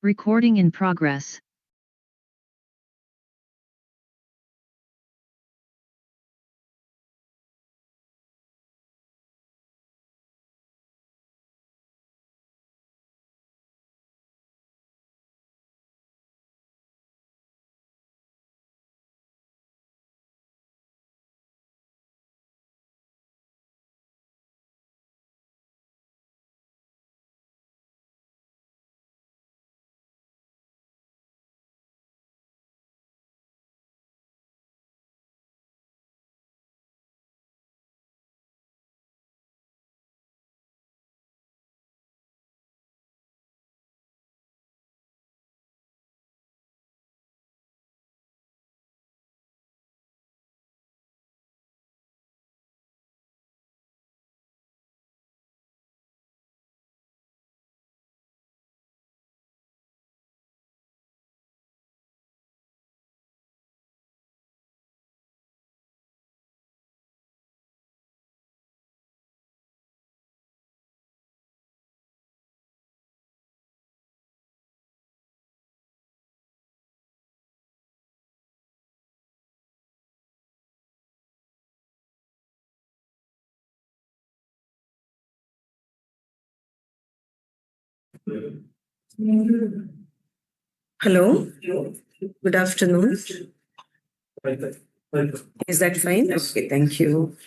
Recording in progress. Hello, good afternoon. Is that fine? Okay, thank you.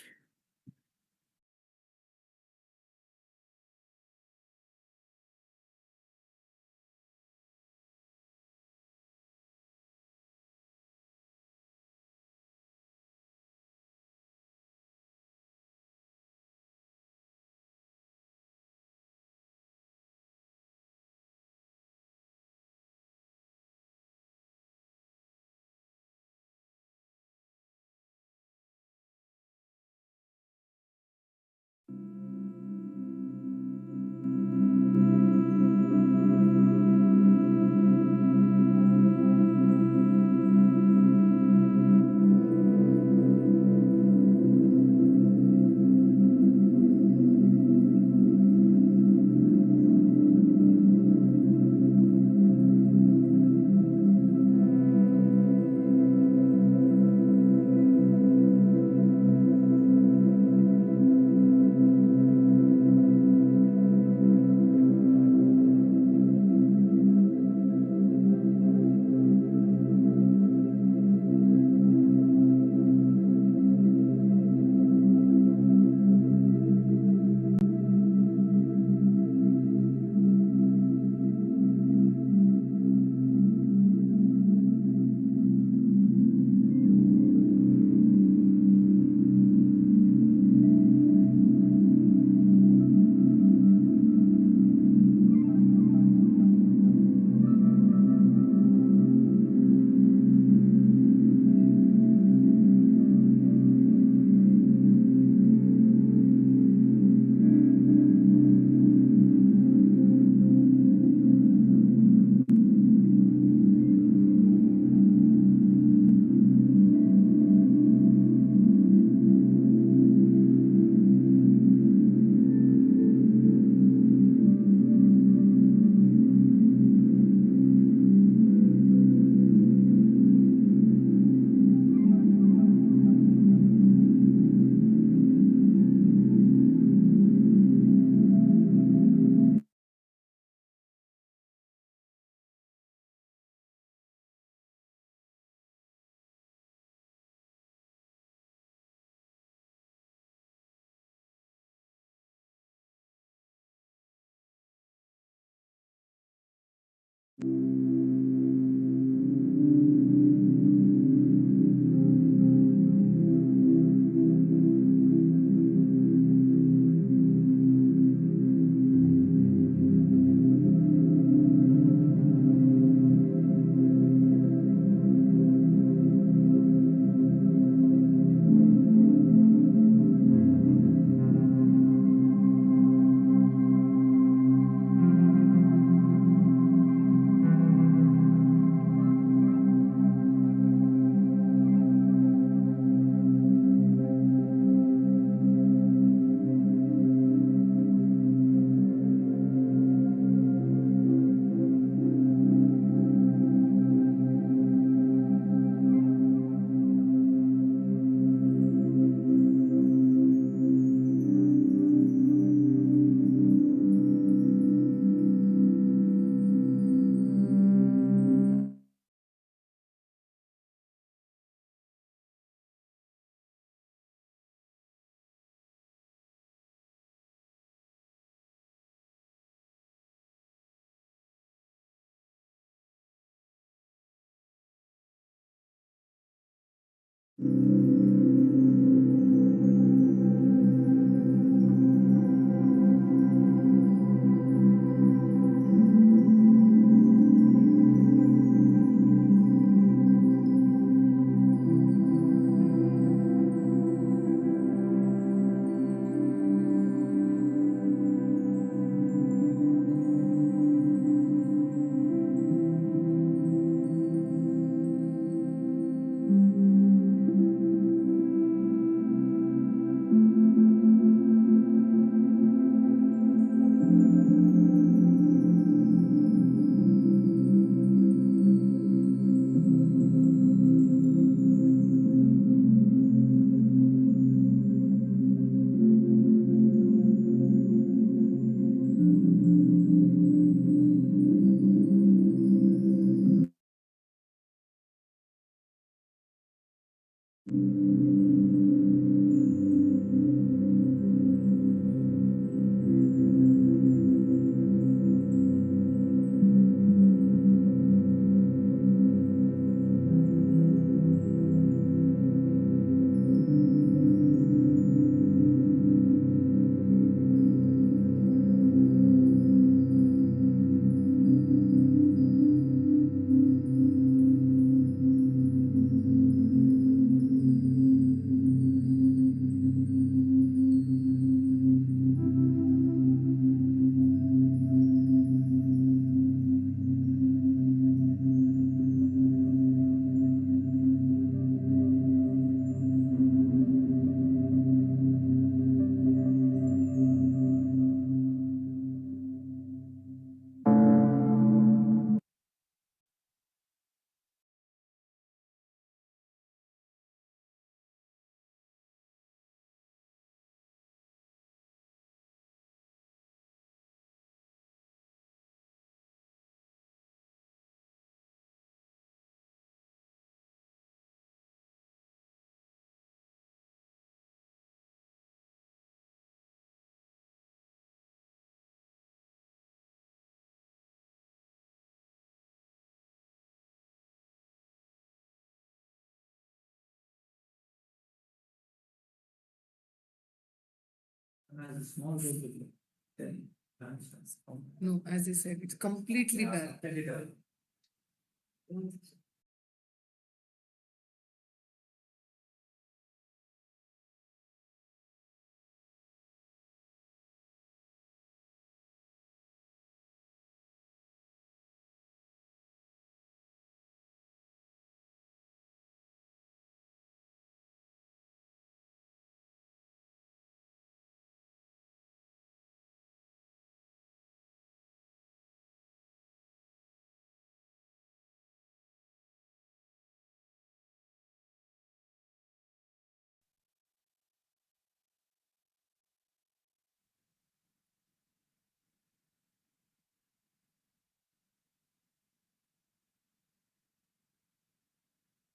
No, as I said, it's completely done.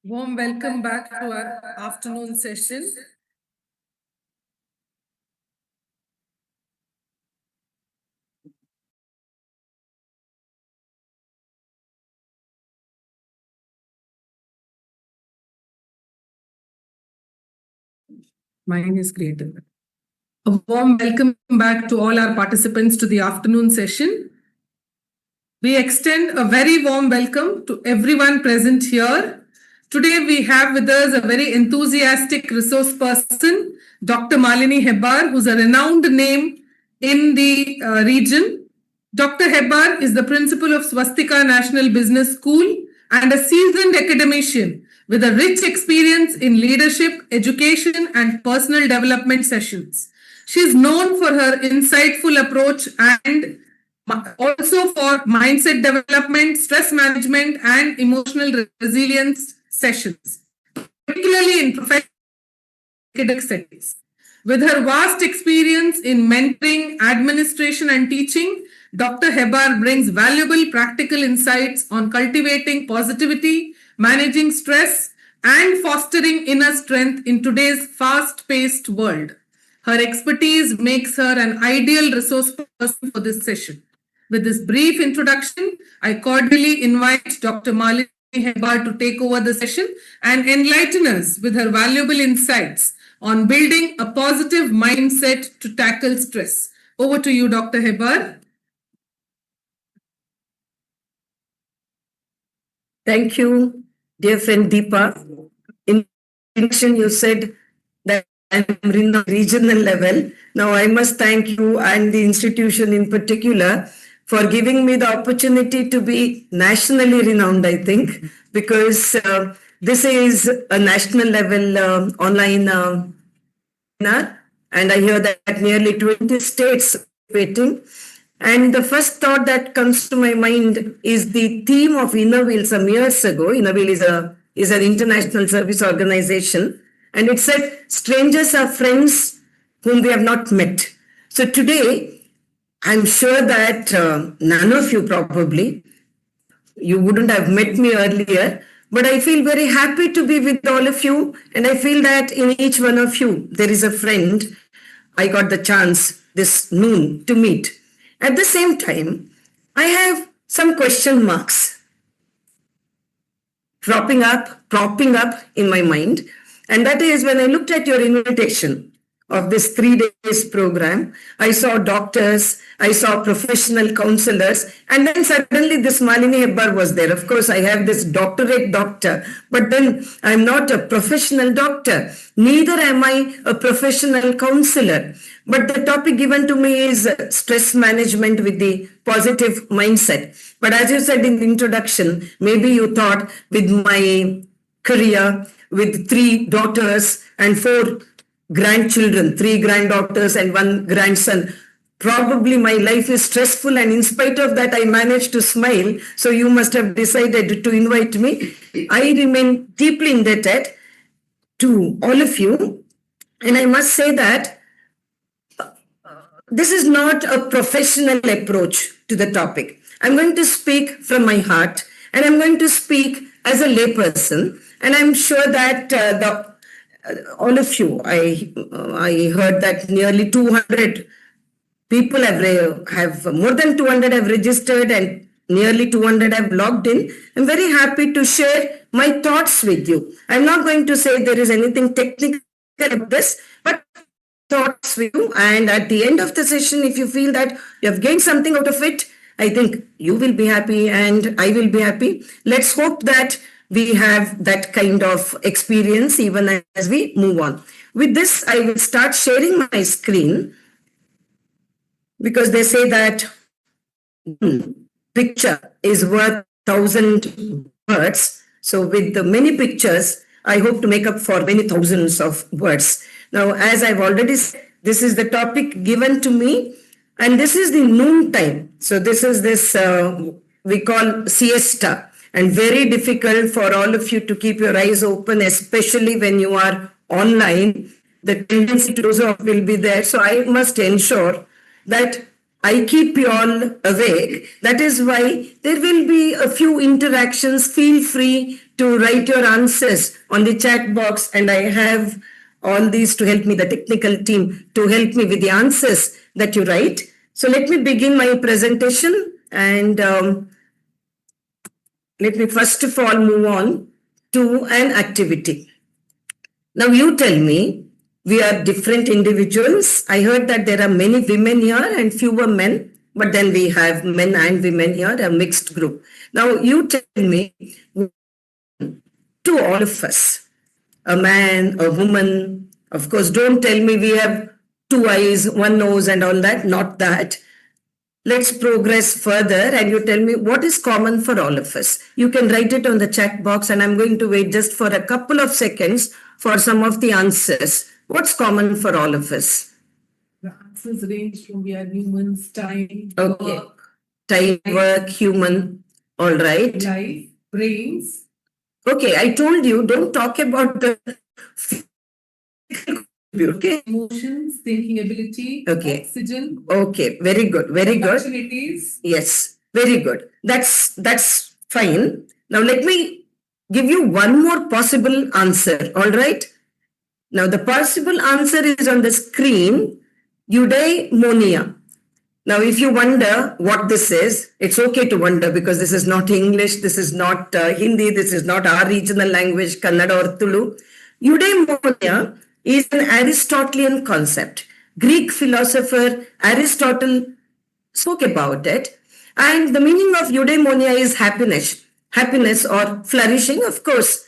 Warm welcome back to our afternoon session. Mine is creative. A warm welcome back to all our participants to the afternoon session. We extend a very warm welcome to everyone present here. Today we have with us a very enthusiastic resource person, Dr. Malini Hebbar, who's a renowned name in the region. Dr. Hebbar is the principal of Swastika National Business School and a seasoned academician with a rich experience in leadership, education, and personal development sessions. She is known for her insightful approach and also for mindset development, stress management, and emotional resilience sessions, particularly in professional academic settings. With her vast experience in mentoring, administration, and teaching, Dr. Hebbar brings valuable practical insights on cultivating positivity, managing stress, and fostering inner strength in today's fast-paced world. Her expertise makes her an ideal resource person for this session. With this brief introduction, I cordially invite Dr. Malini Hebbar to take over the session and enlighten us with her valuable insights on building a positive mindset to tackle stress. Over to you, Dr. Hebbar. Thank you, dear friend Deepa. In introduction, you said that I'm in the regional level. Now I must thank you and the institution in particular for giving me the opportunity to be nationally renowned, I think, because this is a national level online webinar, and I hear that nearly 20 states waiting. And the first thought that comes to my mind is the theme of Innoville some years ago. Innoville is an international service organization, and it said, strangers are friends whom we have not met. So today, I'm sure that none of you probably, you wouldn't have met me earlier, but I feel very happy to be with all of you, and I feel that in each one of you, there is a friend I got the chance this noon to meet. At the same time, I have some question marks propping up in my mind. And that is when I looked at your invitation of this 3 days program, I saw doctors, I saw professional counselors, and then suddenly this Malini Hebbar was there. Of course, I have this doctorate doctor, but then I'm not a professional doctor. Neither am I a professional counselor. But the topic given to me is stress management with the positive mindset. But as you said in the introduction, maybe you thought with my career, with 3 daughters and 4 grandchildren, 3 granddaughters and 1 grandson, probably my life is stressful, and in spite of that I managed to smile. So you must have decided to invite me. I remain deeply indebted to all of you, and I must say that this is not a professional approach to the topic. I'm going to speak from my heart, and I'm going to speak as a layperson, and I'm sure that all of you, I heard that nearly 200 people have more than 200 have registered and nearly 200 have logged in. I'm very happy to share my thoughts with you. I'm not going to say there is anything technical about this, but thoughts with you. And at the end of the session, if you feel that you have gained something out of it, I think you will be happy and I will be happy. Let's hope that we have that kind of experience even as we move on. With this, I will start sharing my screen, because they say that picture is worth 1,000 words. So with the many pictures, I hope to make up for many thousands of words. Now, as I've already said, this is the topic given to me, and this is the noon time. So this is we call siesta, and very difficult for all of you to keep your eyes open, especially when you are online. The tendency to doze off will be there. So I must ensure that I keep you all awake. That is why there will be a few interactions. Feel free to write your answers on the chat box, and I have all these to help me, the technical team, to help me with the answers that you write. So let me begin my presentation, and let me first of all move on to an activity. Now you tell me, we are different individuals. I heard that there are many women here and fewer men, but then we have men and women here, a mixed group. Now, you tell me, to all of us, a man, a woman, of course, don't tell me we have two eyes, one nose, and all that, not that. Let's progress further and you tell me what is common for all of us. You can write it on the chat box and I'm going to wait just for a couple of seconds for some of the answers. What's common for all of us? The answers range from we are humans, time, Okay. work, Time, work, human, all right. life, brains. Okay, I told you don't talk about the okay. Emotions, thinking ability, Okay. oxygen, Okay, very good, very good. opportunities. Yes, very good. That's fine. Now let me give you one more possible answer. All right. Now the possible answer is on the screen. Eudaimonia. Now, if you wonder what this is, it's okay to wonder because this is not English, this is not Hindi, this is not our regional language, Kannada or Tulu. Eudaimonia is an Aristotelian concept. Greek philosopher Aristotle spoke about it. And the meaning of eudaimonia is happiness or flourishing. Of course,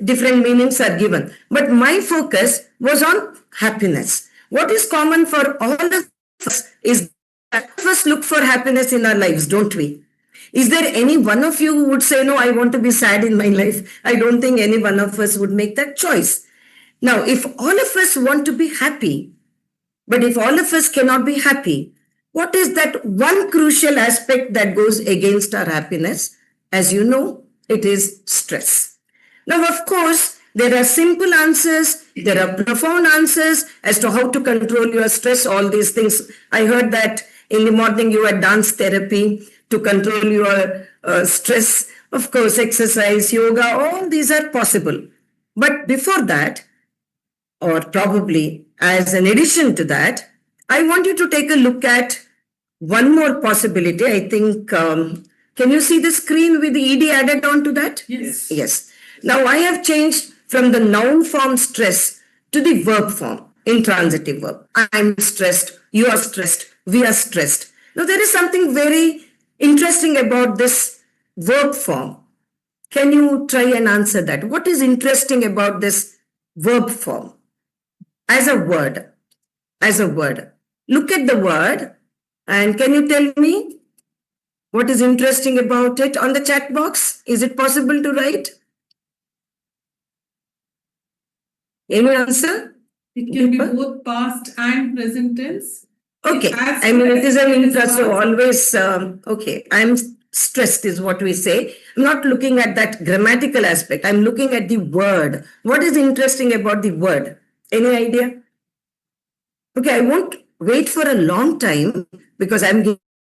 different meanings are given. But my focus was on happiness. What is common for all of us is that all of us look for happiness in our lives, don't we? Is there any one of you who would say, no, I want to be sad in my life? I don't think any one of us would make that choice. Now, if all of us want to be happy, but if all of us cannot be happy, what is that one crucial aspect that goes against our happiness? As you know, it is stress. Now, of course, there are simple answers, there are profound answers as to how to control your stress, all these things. I heard that in the morning you had dance therapy to control your stress. Of course, exercise, yoga, all these are possible. But before that, or probably as an addition to that, I want you to take a look at one more possibility. I think, can you see the screen with the ED added on to that? Yes. Yes. Now I have changed from the noun form stress to the verb form, intransitive verb. I'm stressed, you are stressed, we are stressed. Now there is something very interesting about this verb form. Can you try and answer that? What is interesting about this verb form? As a word. Look at the word and can you tell me what is interesting about it on the chat box? Is it possible to write? Any answer? It can be both past and present tense. Okay. I mean, it is an interest, so always, okay. I'm stressed is what we say. I'm not looking at that grammatical aspect. I'm looking at the word. What is interesting about the word? Any idea? Okay, I won't wait for a long time because I'm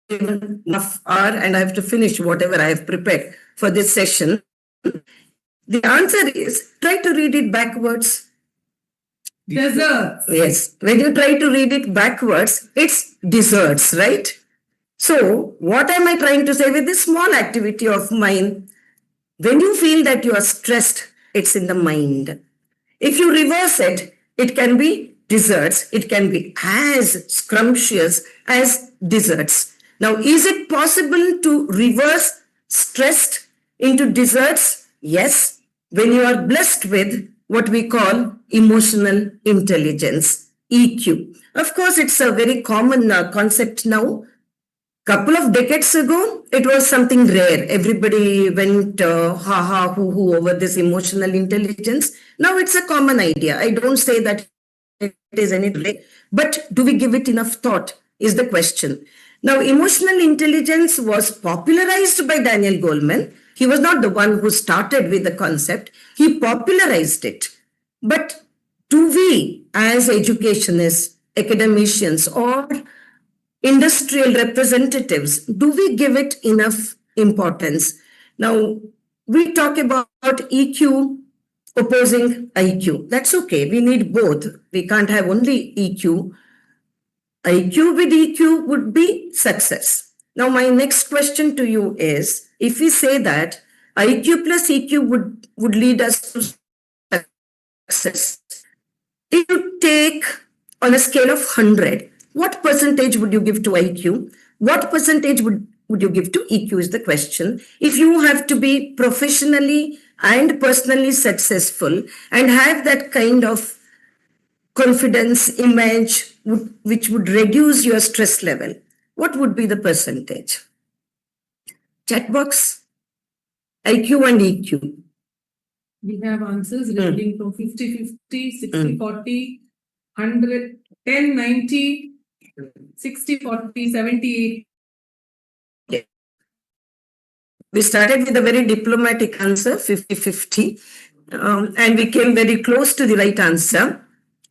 given enough hour and I have to finish whatever I have prepared for this session. The answer is try to read it backwards. Desserts. Yes, when you try to read it backwards, it's desserts, right? So, what am I trying to say with this small activity of mine? When you feel that you are stressed, it's in the mind. If you reverse it, it can be desserts. It can be as scrumptious as desserts. Now, is it possible to reverse stressed into desserts? Yes, when you are blessed with what we call emotional intelligence, EQ. Of course, it's a very common concept now. Couple of decades ago, it was something rare. Everybody went ha hoo over this emotional intelligence. Now it's a common idea. I don't say that it is anything, but do we give it enough thought is the question. Now, emotional intelligence was popularized by Daniel Goleman. He was not the one who started with the concept. He popularized it. But do we as educationists, academicians, or industrial representatives, do we give it enough importance? Now, we talk about EQ opposing IQ. That's okay. We need both. We can't have only EQ. IQ with EQ would be success. Now, my next question to you is, if we say that IQ plus EQ would lead us to success, if you take on a scale of 100, what percentage would you give to IQ? What percentage would you give to EQ is the question. If you have to be professionally and personally successful and have that kind of confidence image which would reduce your stress level, what would be the percentage? Chat box, IQ and EQ. We have answers ranging from 50-50, 60-40, 100, 10-90, 60-40, 70. We started with a very diplomatic answer, 50-50, and we came very close to the right answer.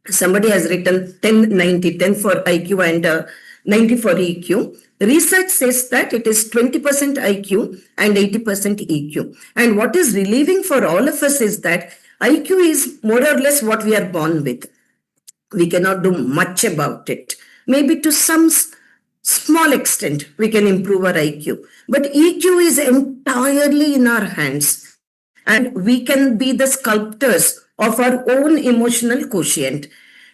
Somebody has written 10-90, 10 for IQ and 90 for EQ. Research says that it is 20% IQ and 80% EQ. And what is relieving for all of us is that IQ is more or less what we are born with. We cannot do much about it. Maybe to some small extent, we can improve our IQ. But EQ is entirely in our hands. And we can be the sculptors of our own emotional quotient.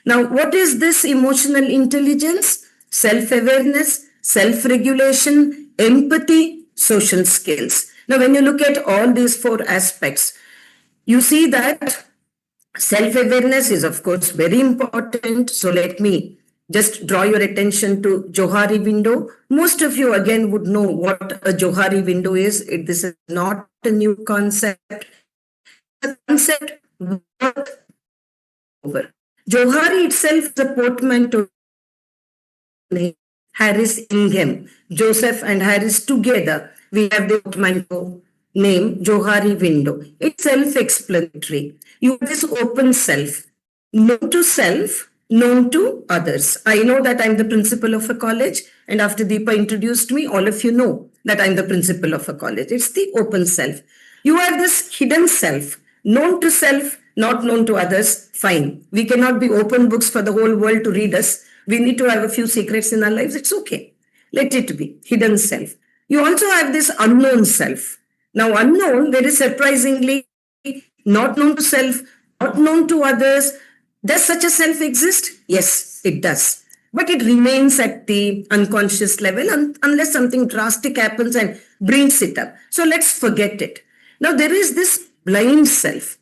Now, what is this emotional intelligence? Self-awareness, self-regulation, empathy, social skills. Now, when you look at all these 4 aspects, you see that self-awareness is, of course, very important. So let me just draw your attention to Johari window. Most of you, again, would know what a Johari window is. This is not a new concept. The concept over. Johari itself is a portmanteau. Harris Ingham, Joseph and Harris together, we have the portmanteau name Johari window. It's self-explanatory. You have this open self, known to self, known to others. I know that I'm the principal of a college, and after Deepa introduced me, all of you know that I'm the principal of a college. It's the open self. You have this hidden self, known to self, not known to others. Fine. We cannot be open books for the whole world to read us. We need to have a few secrets in our lives. It's okay. Let it be. Hidden self. You also have this unknown self. Now, unknown, very surprisingly, not known to self, not known to others. Does such a self exist? Yes, it does. But it remains at the unconscious level unless something drastic happens and brings it up. So let's forget it. Now, there is this blind self,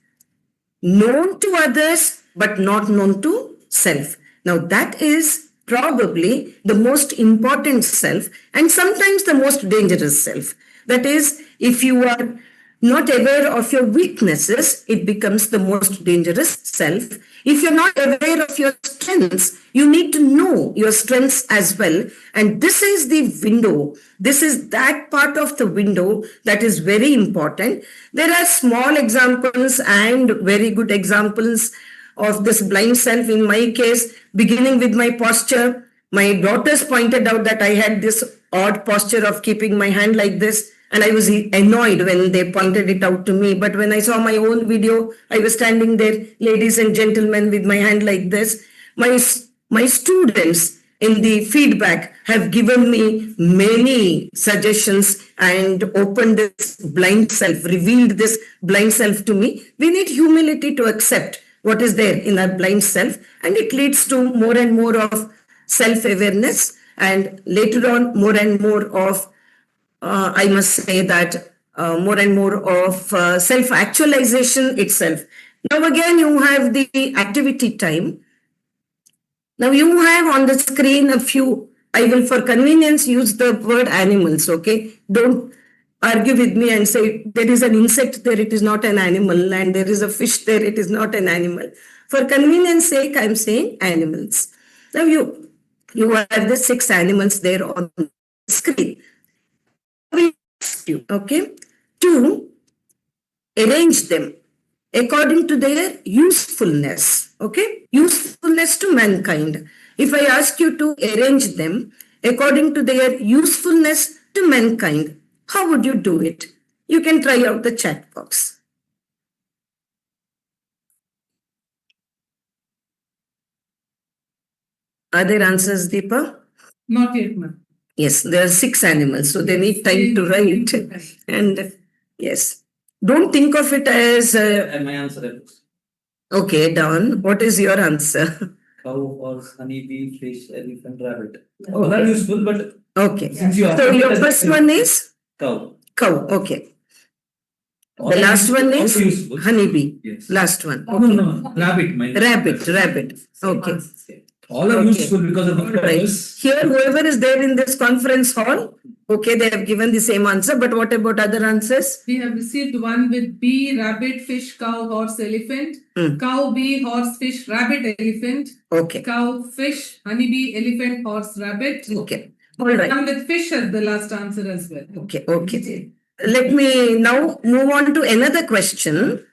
known to others, but not known to self. Now, that is probably the most important self and sometimes the most dangerous self. That is, if you are not aware of your weaknesses, it becomes the most dangerous self. If you're not aware of your strengths, you need to know your strengths as well. And this is the window. This is that part of the window that is very important. There are small examples and very good examples of this blind self. In my case, beginning with my posture, my daughters pointed out that I had this odd posture of keeping my hand like this. And I was annoyed when they pointed it out to me. But when I saw my own video, I was standing there, ladies and gentlemen, with my hand like this. My students in the feedback have given me many suggestions and opened this blind self, revealed this blind self to me. We need humility to accept what is there in our blind self. And it leads to more and more of self-awareness. And later on, more and more of I must say that more and more of self-actualization itself. Now again, you have the activity time. Now you have on the screen a few, I will for convenience use the word animals, okay? Don't argue with me and say there is an insect there, it is not an animal, and there is a fish there, it is not an animal. For convenience sake, I'm saying animals. Now you have the 6 animals there on the screen. We ask you, okay, to arrange them according to their usefulness, okay, usefulness to mankind. If I ask you to arrange them according to their usefulness to mankind, how would you do it? You can try out the chat box. Are there answers, Deepa? Not yet, ma'am. Yes, there are 6 animals, so they need time to write. And yes, don't think of it as. And my answer is. Okay, Don, what is your answer? cow, horse, honeybee, fish, elephant, rabbit. Okay. All are useful, but Okay. since you So asked your me, first one is cow. cow. Okay. All The are last useful, one all is are useful. honeybee. Yes. Last one. No, Okay. no, rabbit. Rabbit. Okay. All are Okay. useful because of the Right. purpose. Here, whoever is there in this conference hall, okay, they have given the same answer. But what about other answers? We have received one with bee, rabbit, fish, cow, horse, elephant. Cow, bee, horse, fish, rabbit, elephant. Okay. Cow, fish, honeybee, elephant, horse, rabbit. Okay. All right. One with fish as the last answer as well. Okay. Okay. Let me now move on to another question.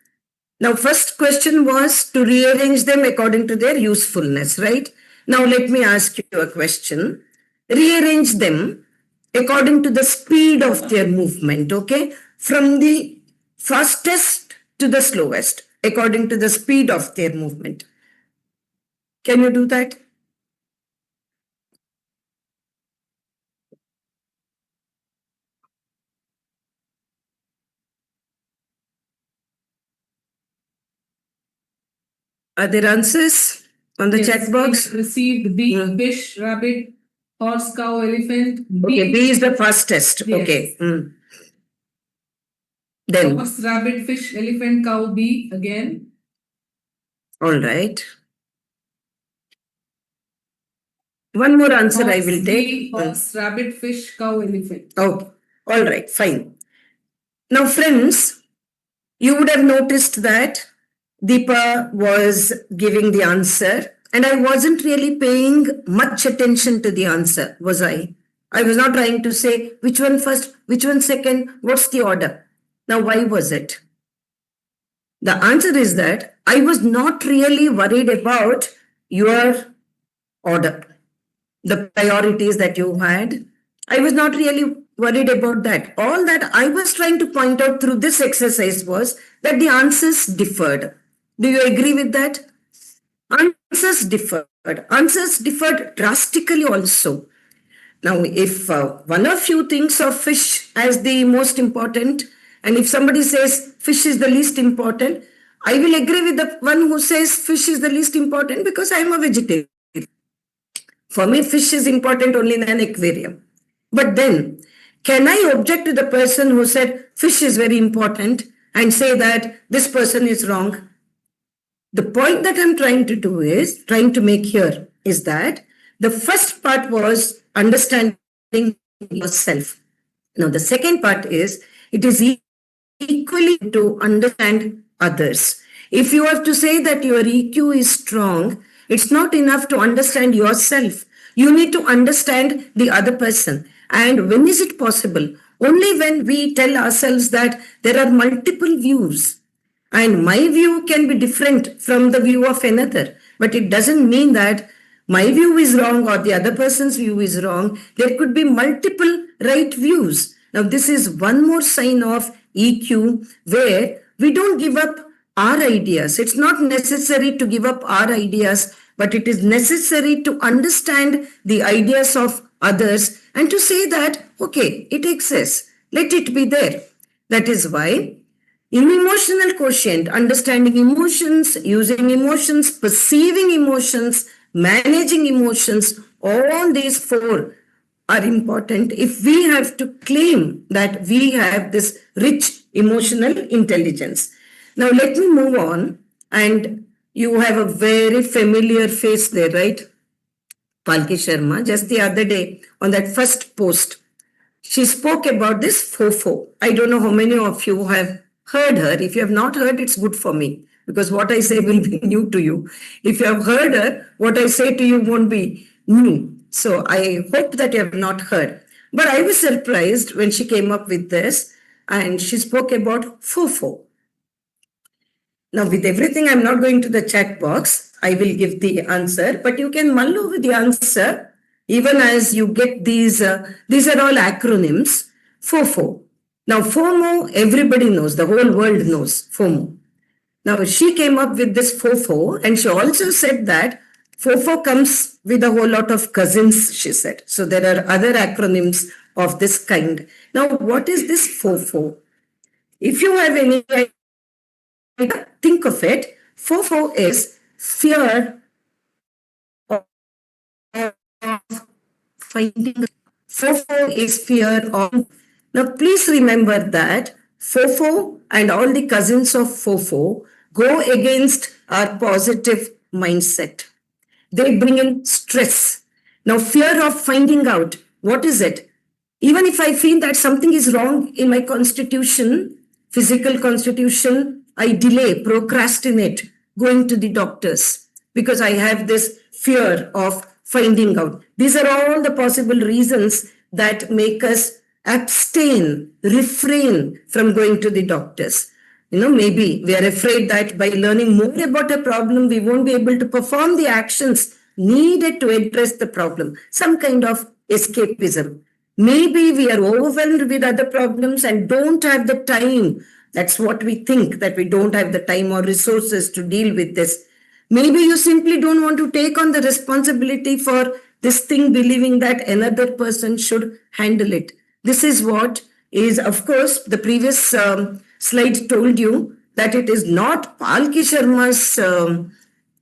Now, first question was to rearrange them according to their usefulness, right? Now, let me ask you a question. Rearrange them according to the speed of their movement, okay? From the fastest to the slowest, according to the speed of their movement. Can you do that? Are there answers on the chat box? We received bee, fish, rabbit, horse, cow, elephant. Okay, B is the fastest. Yes. Okay. Then, Horse, rabbit, fish, elephant, cow, bee again. all right. One more answer I will take. Bee, horse, rabbit, fish, cow, elephant. Okay. All right, fine. Now, friends, you would have noticed that Deepa was giving the answer, and I wasn't really paying much attention to the answer, was I? I was not trying to say which one first, which one second, what's the order. Now, why was it? The answer is that I was not really worried about your order, the priorities that you had. I was not really worried about that. All that I was trying to point out through this exercise was that the answers differed. Do you agree with that? Answers differed. Answers differed drastically also. Now, if one of you thinks of fish as the most important, and if somebody says fish is the least important, I will agree with the one who says fish is the least important because I am a vegetarian. For me, fish is important only in an aquarium. But then, can I object to the person who said fish is very important and say that this person is wrong? The point that I'm trying to make here is that the first part was understanding yourself. Now, the second part is it is equally to understand others. If you have to say that your EQ is strong, it's not enough to understand yourself. You need to understand the other person. And when is it possible? Only when we tell ourselves that there are multiple views. And my view can be different from the view of another. But it doesn't mean that my view is wrong or the other person's view is wrong. There could be multiple right views. Now, this is one more sign of EQ where we don't give up our ideas. It's not necessary to give up our ideas, but it is necessary to understand the ideas of others and to say that, okay, it exists. Let it be there. That is why in emotional quotient, understanding emotions, using emotions, perceiving emotions, managing emotions, all these four are important if we have to claim that we have this rich emotional intelligence. Now, let me move on. And you have a very familiar face there, right? Palki Sharma, just the other day on that first post, she spoke about this FOFO. I don't know how many of you have heard her. If you have not heard, it's good for me because what I say will be new to you. If you have heard her, what I say to you won't be new. So I hope that you have not heard. But I was surprised when she came up with this and she spoke about FOFO. Now, with everything, I'm not going to the chat box. I will give the answer, but you can mull over the answer even as you get these. These are all acronyms. FOFO. Now, FOMO, everybody knows, the whole world knows FOMO. Now, she came up with this FOFO, and she also said that FOFO comes with a whole lot of cousins, she said. So, there are other acronyms of this kind. Now, what is this FOFO? If you have any idea, think of it. FOFO is fear finding. FOFO is fear of. Now, please remember that FOFO and all the cousins of FOFO go against our positive mindset. They bring in stress. Now, fear of finding out what is it. Even if I feel that something is wrong in my constitution, physical constitution, I delay, procrastinate going to the doctors because I have this fear of finding out. These are all the possible reasons that make us abstain, refrain from going to the doctors. Maybe we are afraid that by learning more about a problem, we won't be able to perform the actions needed to address the problem. Some kind of escapism. Maybe we are overwhelmed with other problems and don't have the time. That's what we think, that we don't have the time or resources to deal with this. Maybe you simply don't want to take on the responsibility for this thing, believing that another person should handle it. This is what is, of course, the previous slide told you that it is not Palki Sharma's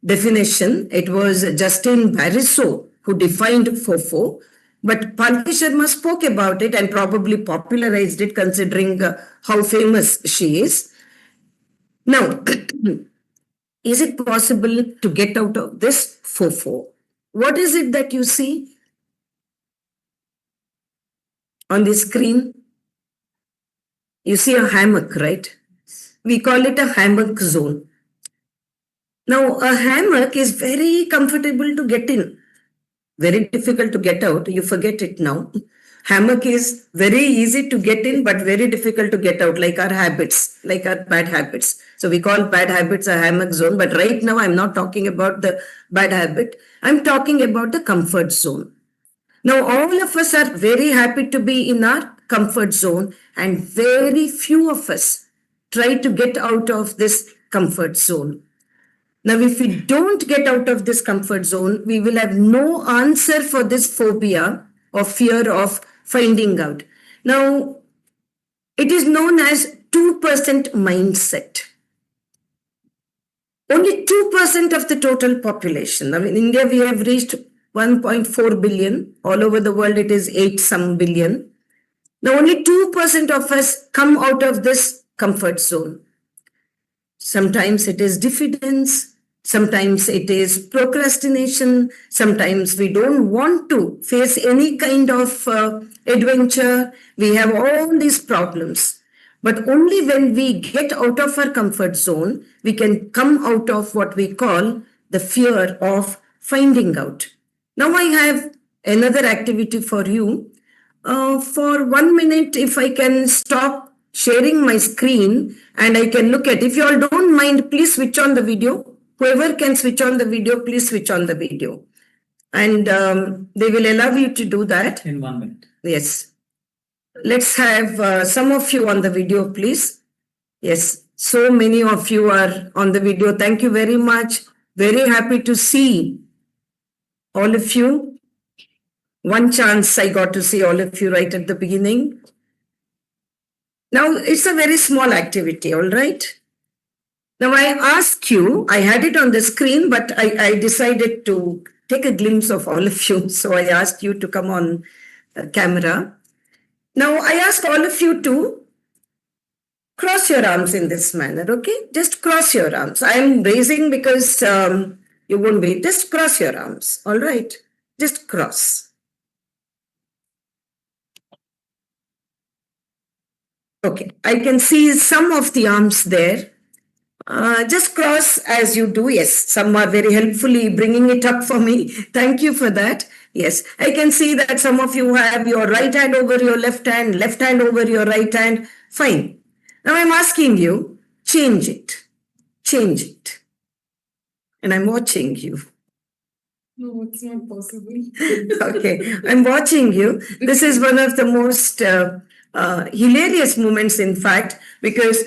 definition. It was Justin Barriso who defined FOFO. But Palki Sharma spoke about it and probably popularized it, considering how famous she is. Now, is it possible to get out of this FOFO? What is it that you see on the screen? You see a hammock, right? We call it a hammock zone. Now, a hammock is very comfortable to get in. Very difficult to get out. You forget it now. Hammock is very easy to get in, but very difficult to get out, like our habits, like our bad habits. So we call bad habits a hammock zone. But right now, I'm not talking about the bad habit. I'm talking about the comfort zone. Now, all of us are very happy to be in our comfort zone, and very few of us try to get out of this comfort zone. Now, if we don't get out of this comfort zone, we will have no answer for this phobia or fear of finding out. Now, it is known as 2% mindset. Only 2% of the total population. Now, in India, we have reached 1.4 billion. All over the world, it is 8-some billion. Now, only 2% of us come out of this comfort zone. Sometimes it is diffidence. Sometimes it is procrastination. Sometimes we don't want to face any kind of adventure. We have all these problems. But only when we get out of our comfort zone, we can come out of what we call the fear of finding out. Now I have another activity for you. For 1 minute, if I can stop sharing my screen and I can look at, if you all don't mind, please switch on the video. Whoever can switch on the video, please switch on the video. And they will allow you to do that. In 1 minute. Yes. Let's have some of you on the video, please. Yes. So many of you are on the video. Thank you very much. Very happy to see all of you. One chance I got to see all of you right at the beginning. Now, it's a very small activity, all right? Now, I ask you, I had it on the screen, but I decided to take a glimpse of all of you. So I asked you to come on camera. Now, I ask all of you to cross your arms in this manner, okay? Just cross your arms. I am raising because you won't be. Just cross your arms, all right? Just cross. Okay, I can see some of the arms there. Just cross as you do. Yes, some are very helpfully bringing it up for me. Thank you for that. Yes, I can see that some of you have your right hand over your left hand over your right hand. Fine. Now I'm asking you, change it. Change it. And I'm watching you. No, it's not possible. Okay, I'm watching you. This is one of the most hilarious moments, in fact, because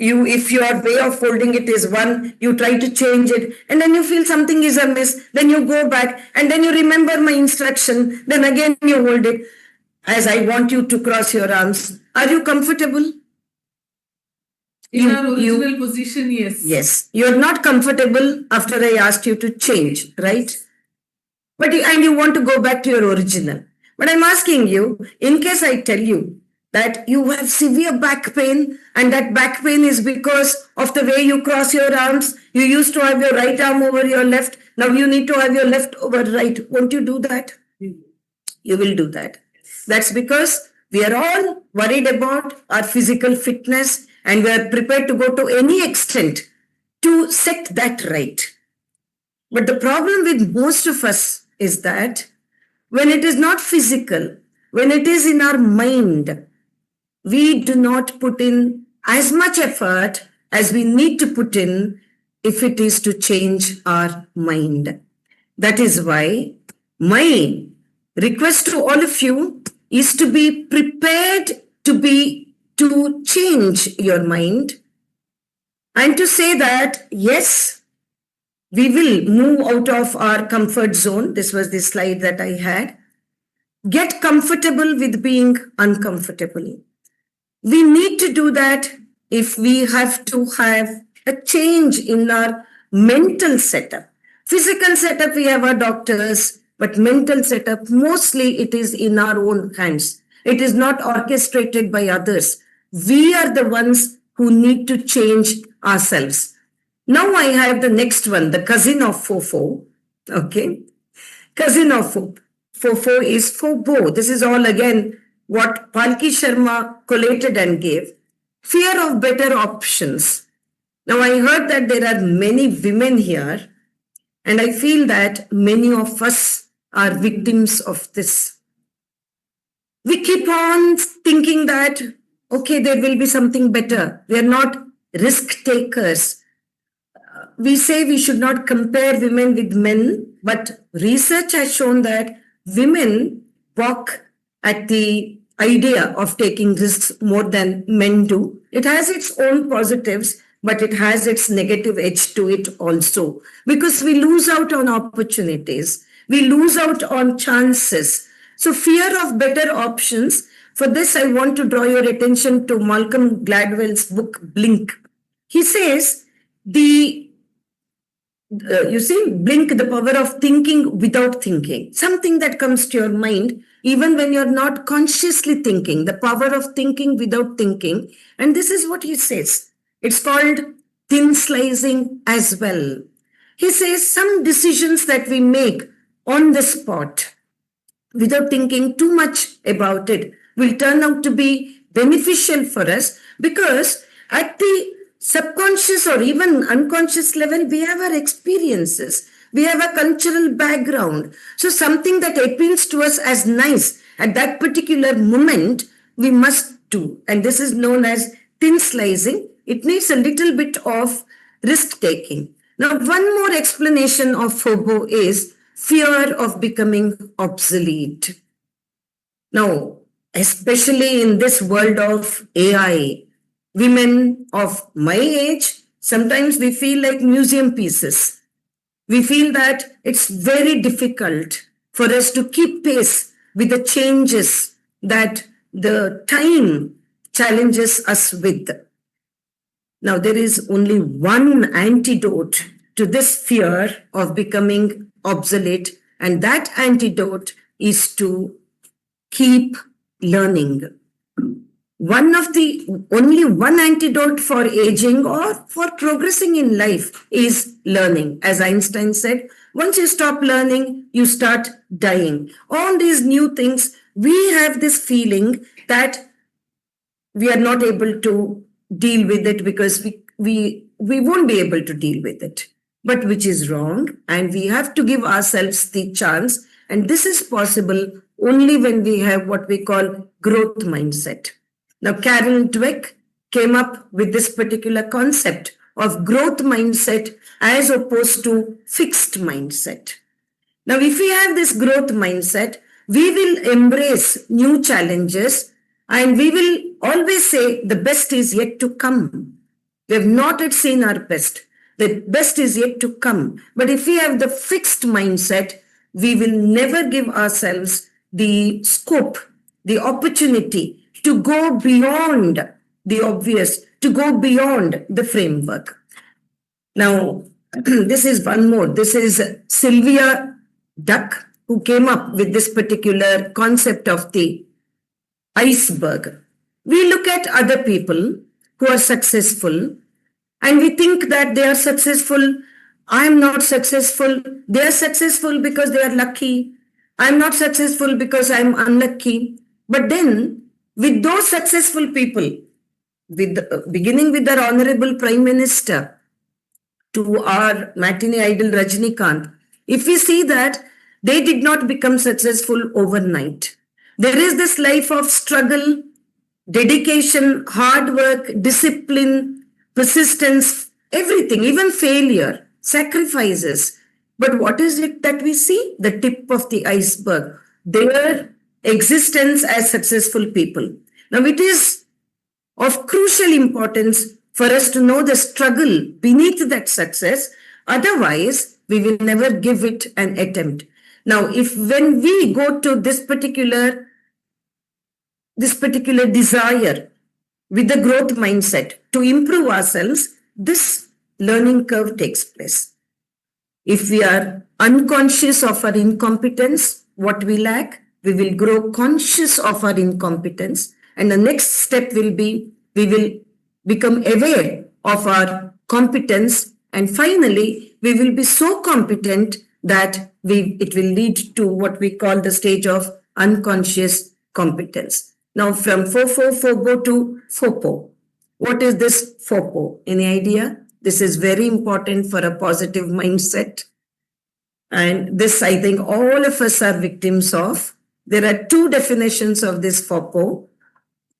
if your way of holding it is one, you try to change it, and then you feel something is amiss, then you go back, and then you remember my instruction, then again you hold it. As I want you to cross your arms. Are you comfortable? In our original position, yes. Yes. You're not comfortable after I asked you to change, right? And you want to go back to your original. But I'm asking you, in case I tell you that you have severe back pain and that back pain is because of the way you cross your arms, you used to have your right arm over your left, now you need to have your left over right. Won't you do that? You will do that. That's because we are all worried about our physical fitness and we are prepared to go to any extent to set that right. But the problem with most of us is that when it is not physical, when it is in our mind, we do not put in as much effort as we need to put in if it is to change our mind. That is why my request to all of you is to be prepared to change your mind and to say that, yes, we will move out of our comfort zone. This was the slide that I had. Get comfortable with being uncomfortable. We need to do that if we have to have a change in our mental setup. Physical setup, we have our doctors, but mental setup, mostly it is in our own hands. It is not orchestrated by others. We are the ones who need to change ourselves. Now I have the next one, the cousin of FOFO. Okay. Cousin of FOFO is FOBO. This is all again what Palki Sharma collated and gave. Fear of better options. Now I heard that there are many women here, and I feel that many of us are victims of this. We keep on thinking that, okay, there will be something better. We are not risk takers. We say we should not compare women with men, but research has shown that women balk at the idea of taking risks more than men do. It has its own positives, but it has its negative edge to it also, because we lose out on opportunities. We lose out on chances. So fear of better options. For this, I want to draw your attention to Malcolm Gladwell's book, Blink. He says, you see, blink, the power of thinking without thinking. Something that comes to your mind, even when you're not consciously thinking, the power of thinking without thinking. And this is what he says. It's called thin slicing as well. He says some decisions that we make on the spot without thinking too much about it will turn out to be beneficial for us, because at the subconscious or even unconscious level, we have our experiences. We have a cultural background. So something that appeals to us as nice at that particular moment, we must do. And this is known as thin slicing. It needs a little bit of risk taking. Now, one more explanation of FOBO is fear of becoming obsolete. Now, especially in this world of AI, women of my age, sometimes we feel like museum pieces. We feel that it's very difficult for us to keep pace with the changes that the time challenges us with. Now, there is only one antidote to this fear of becoming obsolete, and that antidote is to keep learning. Only one antidote for aging or for progressing in life is learning. As Einstein said, once you stop learning, you start dying. All these new things, we have this feeling that we are not able to deal with it because we won't be able to deal with it. But which is wrong, and we have to give ourselves the chance. And this is possible only when we have what we call growth mindset. Now, Carol Dweck came up with this particular concept of growth mindset as opposed to fixed mindset. Now, if we have this growth mindset, we will embrace new challenges and we will always say the best is yet to come. We have not yet seen our best. The best is yet to come. But if we have the fixed mindset, we will never give ourselves the scope, the opportunity to go beyond the obvious, to go beyond the framework. Now, this is one more. This is Sylvia Duck. who came up with this particular concept of the iceberg. We look at other people who are successful and we think that they are successful. I am not successful. They are successful because they are lucky. I am not successful because I am unlucky. But then, with those successful people, beginning with our Honorable Prime Minister to our matinee idol Rajnikant, if we see that they did not become successful overnight, there is this life of struggle, dedication, hard work, discipline, persistence, everything, even failure, sacrifices. But what is it that we see? The tip of the iceberg, their existence as successful people. Now, it is of crucial importance for us to know the struggle beneath that success. Otherwise, we will never give it an attempt. Now, if when we go to this particular desire with the growth mindset to improve ourselves, this learning curve takes place. If we are unconscious of our incompetence, what we lack, we will grow conscious of our incompetence. And the next step will be, we will become aware of our competence. And finally, we will be so competent that it will lead to what we call the stage of unconscious competence. Now, from FOPO to FOPO. What is this FOPO? Any idea? This is very important for a positive mindset. And this, I think, all of us are victims of. There are two definitions of this FOPO.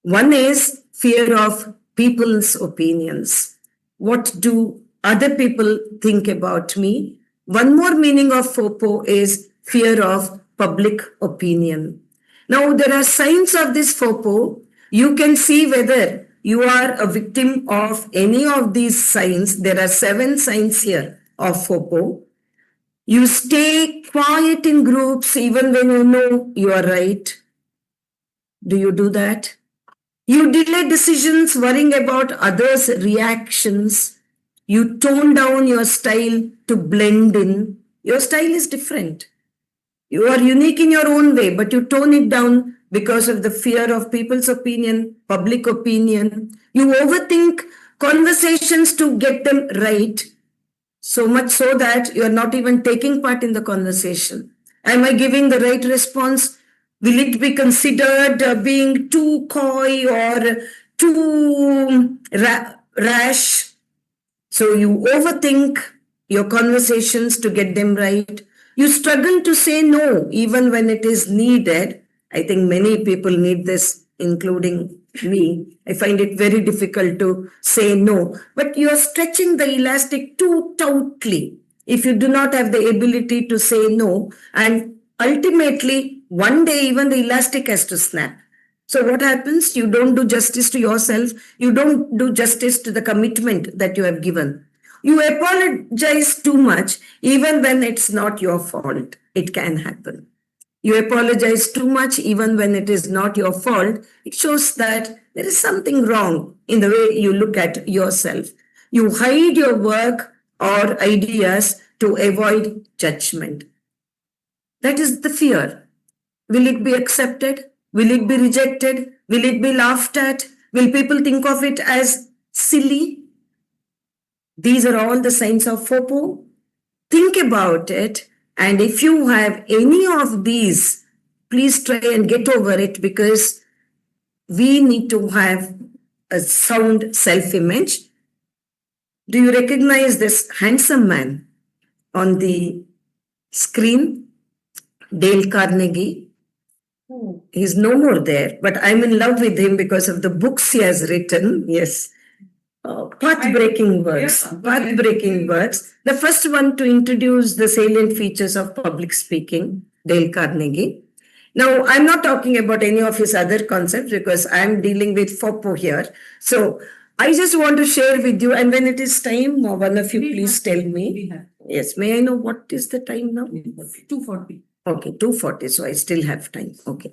One is fear of people's opinions. What do other people think about me? One more meaning of FOPO is fear of public opinion. Now, there are signs of this FOPO. You can see whether you are a victim of any of these signs. There are 7 signs here of FOPO. You stay quiet in groups even when you know you are right. Do you do that? You delay decisions worrying about others' reactions. You tone down your style to blend in. Your style is different. You are unique in your own way, but you tone it down because of the fear of people's opinion, public opinion. You overthink conversations to get them right, so much so that you are not even taking part in the conversation. Am I giving the right response? Will it be considered being too coy or too rash? So you overthink your conversations to get them right. You struggle to say no even when it is needed. I think many people need this, including me. I find it very difficult to say no. But you are stretching the elastic too tautly if you do not have the ability to say no. And ultimately, one day even the elastic has to snap. So what happens? You don't do justice to yourself. You don't do justice to the commitment that you have given. You apologize too much even when it's not your fault. It can happen. You apologize too much even when it is not your fault. It shows that there is something wrong in the way you look at yourself. You hide your work or ideas to avoid judgment. That is the fear. Will it be accepted? Will it be rejected? Will it be laughed at? Will people think of it as silly? These are all the signs of FOPO. Think about it. And if you have any of these, please try and get over it, because we need to have a sound self-image. Do you recognize this handsome man on the screen? Dale Carnegie. He's no more there, but I'm in love with him because of the books he has written. Yes. Path-breaking works. Path-breaking works. The first one to introduce the salient features of public speaking, Dale Carnegie. Now, I'm not talking about any of his other concepts because I'm dealing with FOPO here. So I just want to share with you, and when it is time, one of you please tell me. Yes, may I know what is the time now? 2:40. Okay, 2:40, so I still have time. Okay.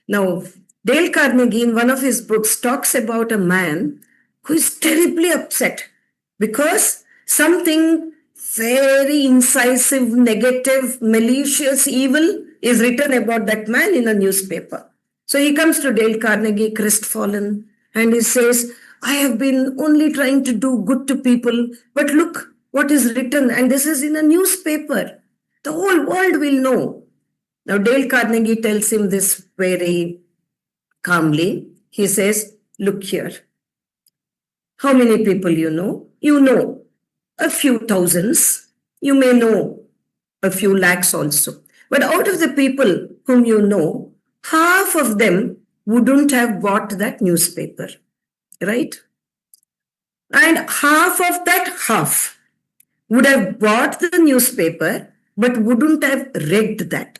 Now, Dale Carnegie, in one of his books, talks about a man who is terribly upset because something very incisive, negative, malicious, evil is written about that man in a newspaper. So he comes to Dale Carnegie, crestfallen, and he says, I have been only trying to do good to people, but look what is written, and this is in a newspaper. The whole world will know. Now, Dale Carnegie tells him this very calmly. He says, look here. How many people you know? You know a few thousands. You may know a few lakhs also. But out of the people whom you know, half of them wouldn't have bought that newspaper, right? And half of that half would have bought the newspaper, but wouldn't have read that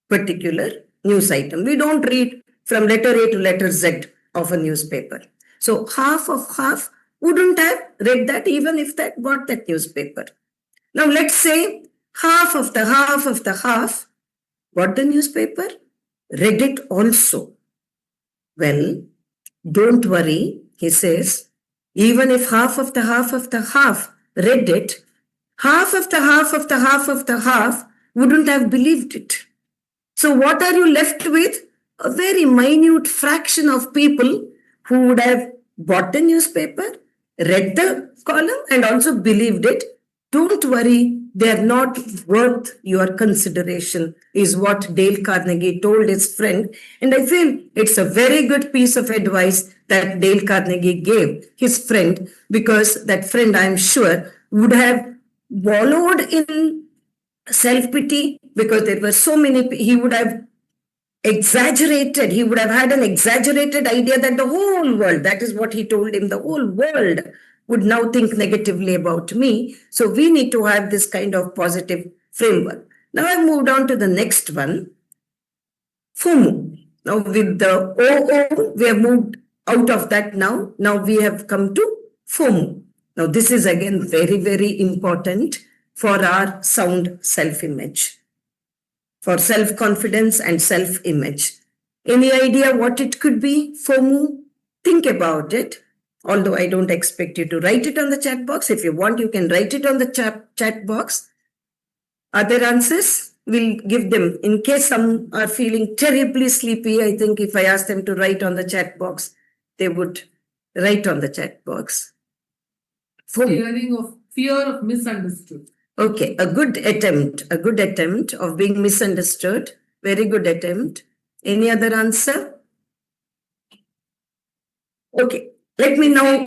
particular news item. We don't read from letter A to letter Z of a newspaper. So half of half wouldn't have read that even if they bought that newspaper. Now let's say half of the half bought the newspaper, read it also. Well, don't worry, he says, even if half of the half read it, half of the half wouldn't have believed it. So what are you left with? A very minute fraction of people who would have bought the newspaper, read the column, and also believed it. Don't worry, they are not worth your consideration, is what Dale Carnegie told his friend. And I feel it's a very good piece of advice that Dale Carnegie gave his friend, because that friend, I'm sure, would have wallowed in self-pity because there were so many. He would have exaggerated. He would have had an exaggerated idea that the whole world, that is what he told him, the whole world would now think negatively about me. So we need to have this kind of positive framework. Now I've moved on to the next one, FOMO. Now with the OO, we have moved out of that now. Now we have come to FOMO. Now this is again very, very important for our sound self-image, for self-confidence and self-image. Any idea what it could be? FOMO? Think about it. Although I don't expect you to write it on the chat box. If you want, you can write it on the chat box. Other answers, we'll give them. In case some are feeling terribly sleepy, I think if I ask them to write on the chat box, they would write on the chat box. Fear of misunderstood. Okay, a good attempt of being misunderstood. Very good attempt. Any other answer? Okay, let me know.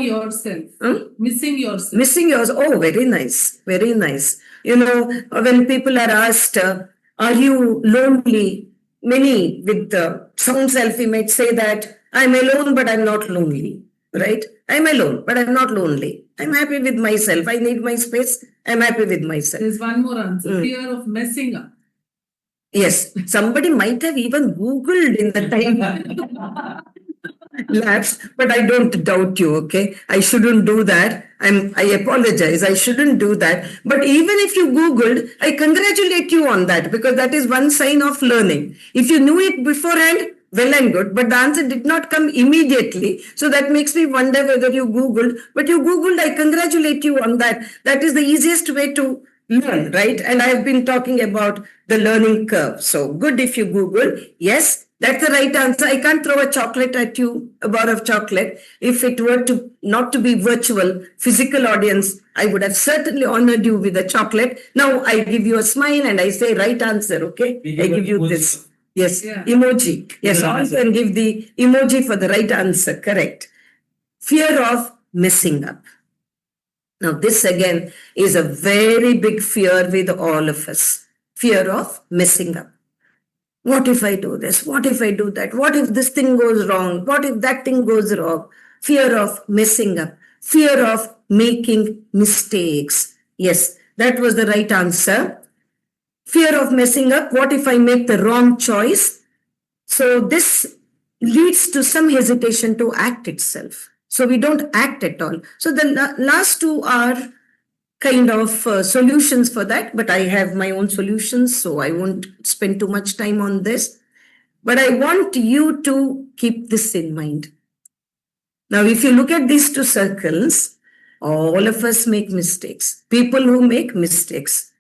Missing yourself. Missing yourself. Oh, very nice. Very nice. You know, when people are asked, are you lonely? Many with the sound self-image say that I'm alone, but I'm not lonely. Right? I'm alone, but I'm not lonely. I'm happy with myself. I need my space. I'm happy with myself. There's one more answer. Fear of messing up. Yes. Somebody might have even Googled in the time lapse, but I don't doubt you, okay? I shouldn't do that. I apologize. I shouldn't do that. But even if you Googled, I congratulate you on that, because that is one sign of learning. If you knew it beforehand, well and good, but the answer did not come immediately. So that makes me wonder whether you Googled. But you Googled, I congratulate you on that. That is the easiest way to learn, right? And I have been talking about the learning curve. So good if you Google. Yes, that's the right answer. I can't throw a chocolate at you, a bar of chocolate. If it were to not to be virtual, physical audience, I would have certainly honored you with a chocolate. Now I give you a smile and I say right answer, okay? I give you this. Yes, yeah. Emoji. Yes, also and give the emoji for the right answer. Correct. Fear of messing up. Now, this again is a very big fear with all of us. Fear of messing up. What if I do this? What if I do that? What if this thing goes wrong? What if that thing goes wrong? Fear of messing up. Fear of making mistakes. Yes, that was the right answer. Fear of messing up. What if I make the wrong choice? So this leads to some hesitation to act itself. So we don't act at all. So the last two are kind of solutions for that, but I have my own solutions, so I won't spend too much time on this. But I want you to keep this in mind. Now, if you look at these two circles, all of us make mistakes. People who make mistakes.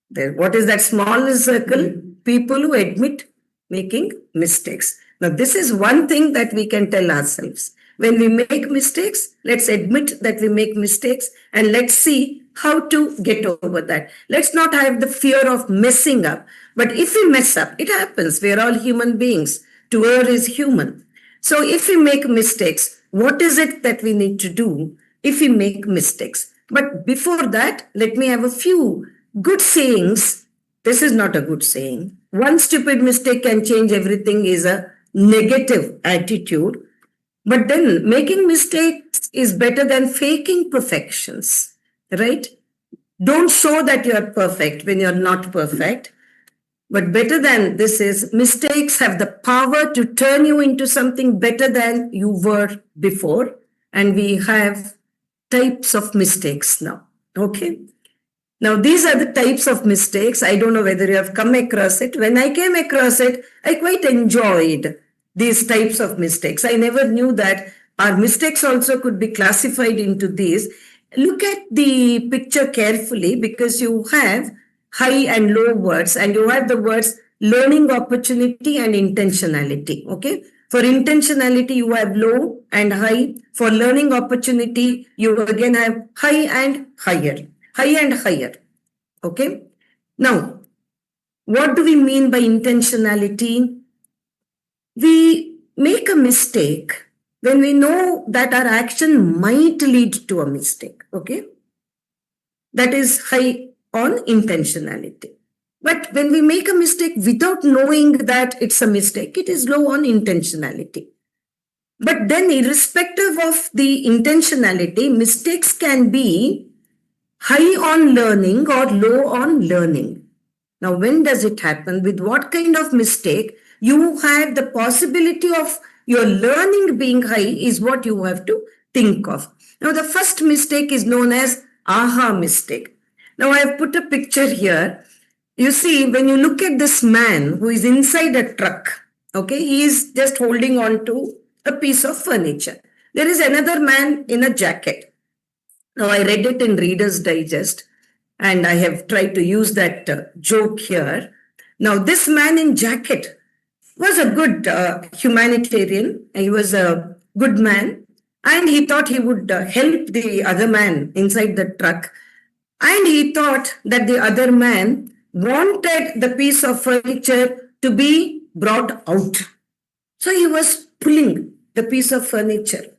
What is that small circle? people who admit making mistakes. Now, this is one thing that we can tell ourselves. When we make mistakes, let's admit that we make mistakes and let's see how to get over that. Let's not have the fear of messing up. But if we mess up, it happens. We are all human beings. To err is human. So if we make mistakes, what is it that we need to do if we make mistakes? But before that, let me have a few good sayings. This is not a good saying. One stupid mistake can change everything is a negative attitude. But then making mistakes is better than faking perfections, right? Don't show that you're perfect when you're not perfect. But better than this is mistakes have the power to turn you into something better than you were before. And we have types of mistakes now. Okay. Now, these are the types of mistakes. I don't know whether you have come across it. When I came across it, I quite enjoyed these types of mistakes. I never knew that our mistakes also could be classified into these. Look at the picture carefully because you have high and low words and you have the words learning opportunity and intentionality. Okay. For intentionality, you have low and high. For learning opportunity, you again have high and higher. High and higher. Okay. Now, what do we mean by intentionality? We make a mistake when we know that our action might lead to a mistake. Okay. That is high on intentionality. But when we make a mistake without knowing that it's a mistake, it is low on intentionality. But then, irrespective of the intentionality, mistakes can be high on learning or low on learning. Now, when does it happen? With what kind of mistake? You have the possibility of your learning being high is what you have to think of. Now, the first mistake is known as aha mistake. Now, I have put a picture here. You see, when you look at this man who is inside a truck, okay, he is just holding on to a piece of furniture. There is another man in a jacket. Now, I read it in Reader's Digest and I have tried to use that joke here. Now, this man in jacket was a good humanitarian. He was a good man and he thought he would help the other man inside the truck. And he thought that the other man wanted the piece of furniture to be brought out. So he was pulling the piece of furniture.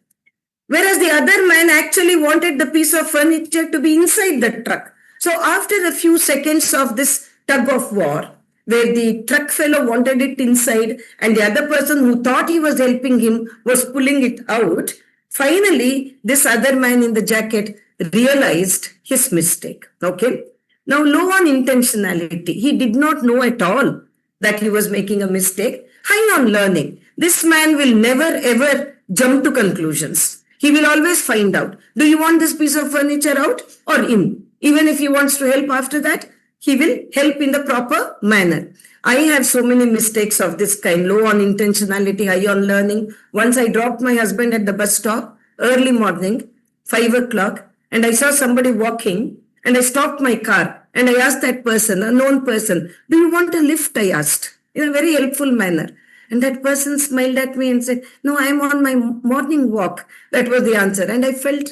Whereas the other man actually wanted the piece of furniture to be inside the truck. So after a few seconds of this tug of war, where the truck fellow wanted it inside and the other person who thought he was helping him was pulling it out, finally, this other man in the jacket realized his mistake. Okay. Now, low on intentionality. He did not know at all that he was making a mistake. High on learning. This man will never ever jump to conclusions. He will always find out, do you want this piece of furniture out or in? Even if he wants to help after that, he will help in the proper manner. I have so many mistakes of this kind, low on intentionality, high on learning. Once I dropped my husband at the bus stop, early morning, 5 o'clock, and I saw somebody walking and I stopped my car and I asked that person, a known person, do you want a lift? I asked in a very helpful manner. And that person smiled at me and said, no, I'm on my morning walk. That was the answer. And I felt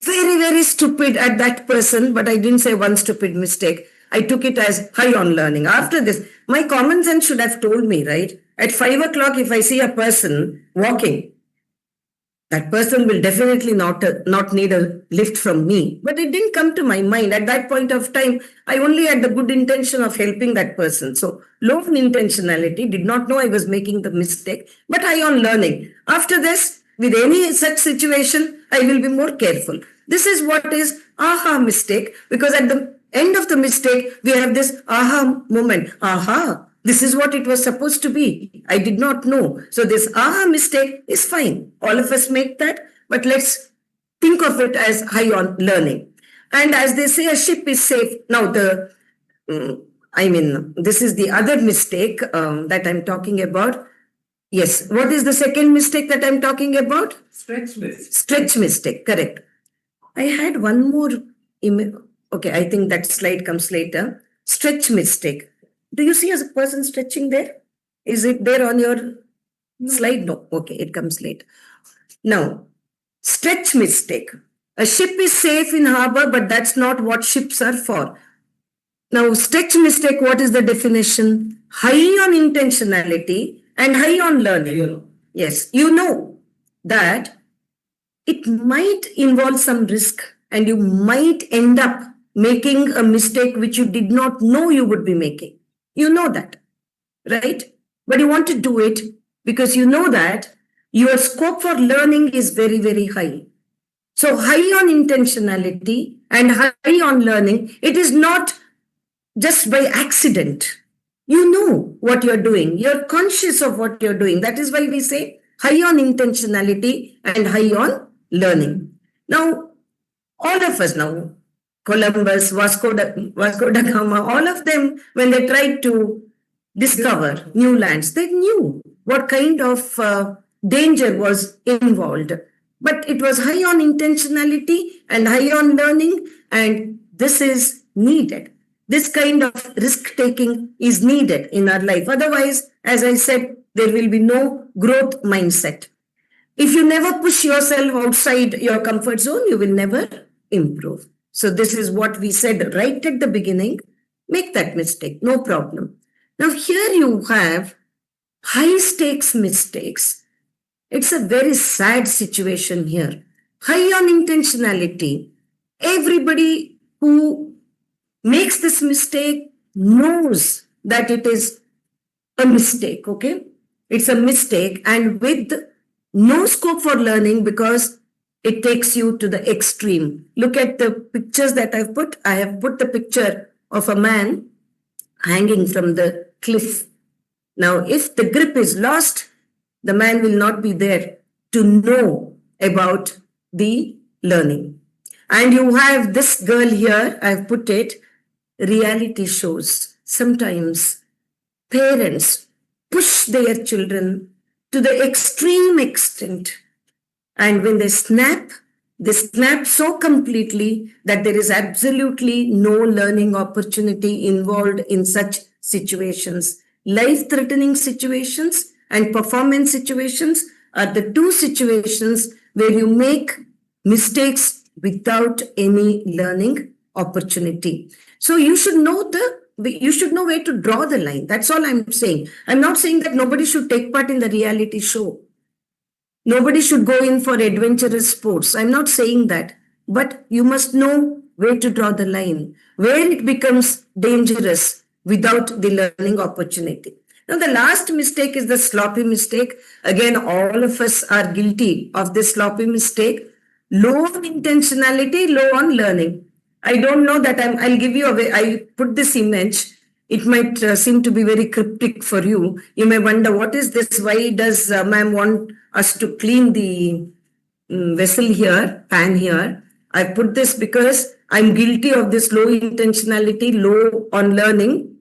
very, very stupid at that person, but I didn't say one stupid mistake. I took it as high on learning. After this, my common sense should have told me, right? At 5 o'clock, if I see a person walking, that person will definitely not need a lift from me. But it didn't come to my mind. At that point of time, I only had the good intention of helping that person. So low on intentionality, did not know I was making the mistake, but high on learning. After this, with any such situation, I will be more careful. This is what is aha mistake, because at the end of the mistake, we have this aha moment. Aha, this is what it was supposed to be. I did not know. So this aha mistake is fine. All of us make that, but let's think of it as high on learning. And as they say, a ship is safe. Now, this is the other mistake that I'm talking about. Yes. What is the second mistake that I'm talking about? Stretch mistake. Stretch mistake. Correct. I had one more. Okay, I think that slide comes later. Stretch mistake. Do you see a person stretching there? Is it there on your slide? No. Okay, it comes late. Now, stretch mistake. A ship is safe in harbor, but that's not what ships are for. Now, stretch mistake, what is the definition? High on intentionality and high on learning. Yes, you know that it might involve some risk and you might end up making a mistake which you did not know you would be making. You know that, right? But you want to do it because you know that your scope for learning is very, very high. So high on intentionality and high on learning, it is not just by accident. You know what you're doing. You're conscious of what you're doing. That is why we say high on intentionality and high on learning. Now, all of us now, Columbus, Vasco da Gama, all of them, when they tried to discover new lands, they knew what kind of danger was involved. But it was high on intentionality and high on learning, and this is needed. This kind of risk taking is needed in our life. Otherwise, as I said, there will be no growth mindset. If you never push yourself outside your comfort zone, you will never improve. So this is what we said right at the beginning. Make that mistake, no problem. Now here you have high stakes mistakes. It's a very sad situation here. High on intentionality. Everybody who makes this mistake knows that it is a mistake, okay? It's a mistake and with no scope for learning because it takes you to the extreme. Look at the pictures that I've put. I have put the picture of a man hanging from the cliff. Now, if the grip is lost, the man will not be there to know about the learning. And you have this girl here, I've put it, reality shows. Sometimes parents push their children to the extreme extent. And when they snap so completely that there is absolutely no learning opportunity involved in such situations. Life-threatening situations and performance situations are the two situations where you make mistakes without any learning opportunity. So you should know where to draw the line. That's all I'm saying. I'm not saying that nobody should take part in the reality show. Nobody should go in for adventurous sports. I'm not saying that. But you must know where to draw the line, where it becomes dangerous without the learning opportunity. Now, the last mistake is the sloppy mistake. Again, all of us are guilty of this sloppy mistake. Low on intentionality, low on learning. I don't know that I'll give you I put this image. It might seem to be very cryptic for you. You may wonder, what is this? Why does ma'am want us to clean the vessel here, pan here? I put this because I'm guilty of this low intentionality, low on learning.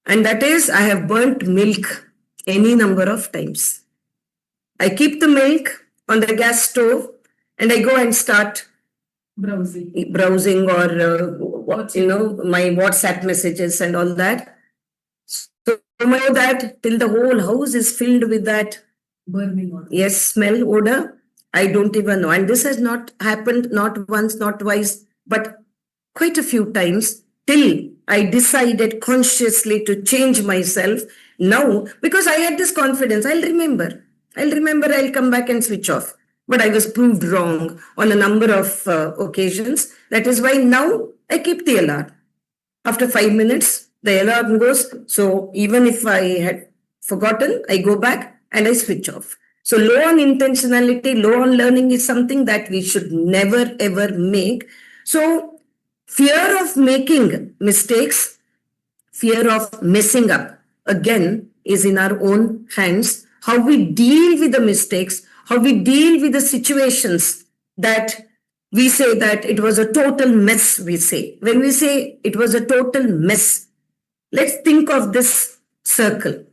And that is, I have burnt milk any number of times. I keep the milk on the gas stove and I go and start browsing or my WhatsApp messages and all that. So you know that till the whole house is filled with that burning odor. Yes, smell, odor. I don't even know. And this has not happened not once, not twice, but quite a few times till I decided consciously to change myself now because I had this confidence. I'll remember, I'll come back and switch off. But I was proved wrong on a number of occasions. That is why now I keep the alarm. After 5 minutes, the alarm goes. So even if I had forgotten, I go back and I switch off. So low on intentionality, low on learning is something that we should never ever make. So fear of making mistakes, fear of messing up, again, is in our own hands. How we deal with the mistakes, how we deal with the situations that we say that it was a total mess, we say. When we say it was a total mess, let's think of this circle.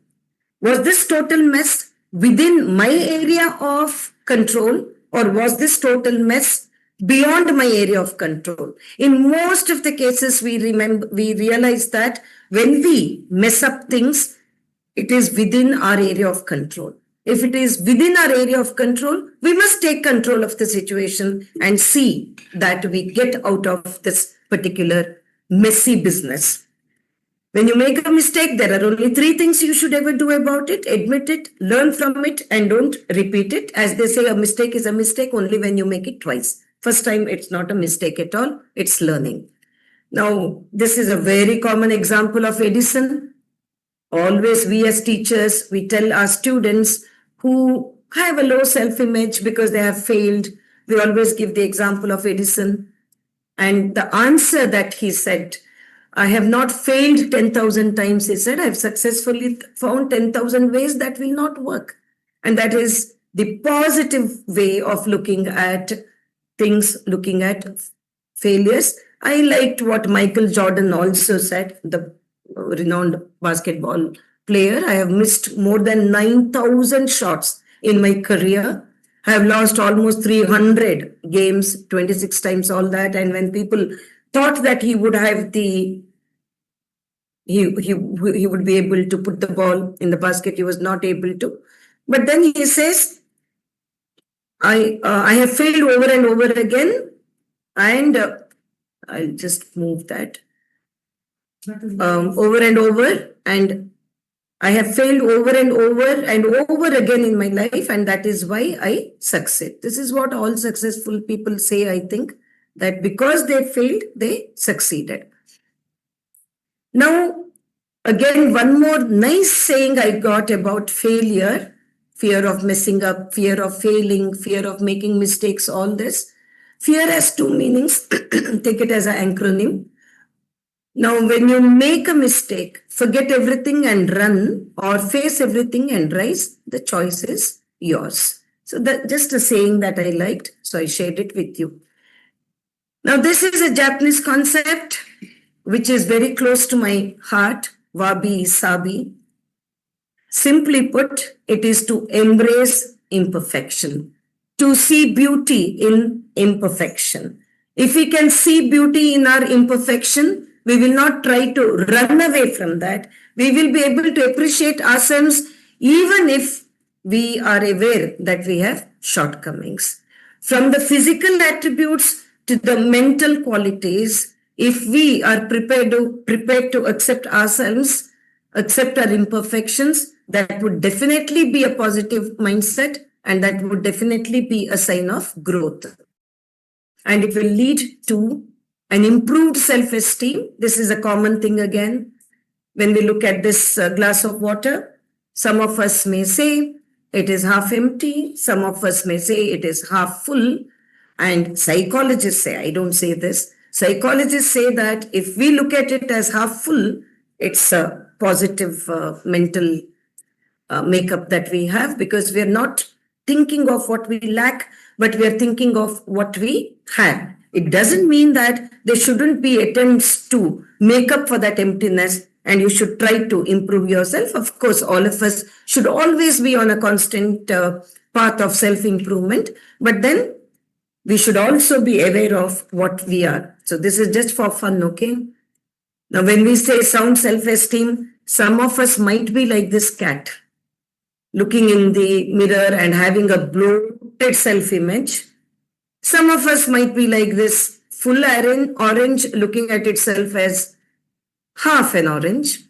Was this total mess within my area of control or was this total mess beyond my area of control. In most of the cases, we realize that when we mess up things, it is within our area of control. If it is within our area of control, we must take control of the situation and see that we get out of this particular messy business. When you make a mistake, there are only 3 things you should ever do about it: admit it, learn from it, and don't repeat it. As they say, a mistake is a mistake only when you make it twice. First time, it's not a mistake at all, it's learning. Now, this is a very common example of Edison. Always, we as teachers, we tell our students who have a low self-image because they have failed, we always give the example of Edison. And the answer that he said, I have not failed 10,000 times, he said, I've successfully found 10,000 ways that will not work. And that is the positive way of looking at things, looking at failures. I liked what Michael Jordan also said, the renowned basketball player. I have missed more than 9,000 shots in my career. I have lost almost 300 games, 26 times all that. And when people thought that he would have he would be able to put the ball in the basket, he was not able to. But then he says, I have failed over and over again, and I'll just move that. Over and over, and I have failed over and over again in my life, and that is why I succeed. This is what all successful people say, I think, that because they failed, they succeeded. Now, again, one more nice saying I got about failure: fear of messing up, fear of failing, fear of making mistakes, all this. Fear has 2 meanings. Take it as an acronym. Now, when you make a mistake, forget everything and run, or face everything and rise, the choice is yours. So that just a saying that I liked, so I shared it with you. Now, this is a Japanese concept which is very close to my heart, wabi sabi. Simply put, it is to embrace imperfection, to see beauty in imperfection. If we can see beauty in our imperfection, we will not try to run away from that. We will be able to appreciate ourselves even if we are aware that we have shortcomings. From the physical attributes to the mental qualities, if we are prepared to accept ourselves, accept our imperfections, that would definitely be a positive mindset, and that would definitely be a sign of growth. And it will lead to an improved self-esteem. This is a common thing again. When we look at this glass of water, some of us may say it is half empty. Some of us may say it is half full. And psychologists say, I don't say this, psychologists say that if we look at it as half full, it's a positive mental makeup that we have, because we are not thinking of what we lack, but we are thinking of what we have. It doesn't mean that there shouldn't be attempts to make up for that emptiness and you should try to improve yourself. Of course, all of us should always be on a constant path of self-improvement, but then we should also be aware of what we are. So this is just for fun, okay? Now, when we say sound self-esteem, some of us might be like this cat, looking in the mirror and having a bloated self-image. Some of us might be like this full orange, looking at itself as half an orange.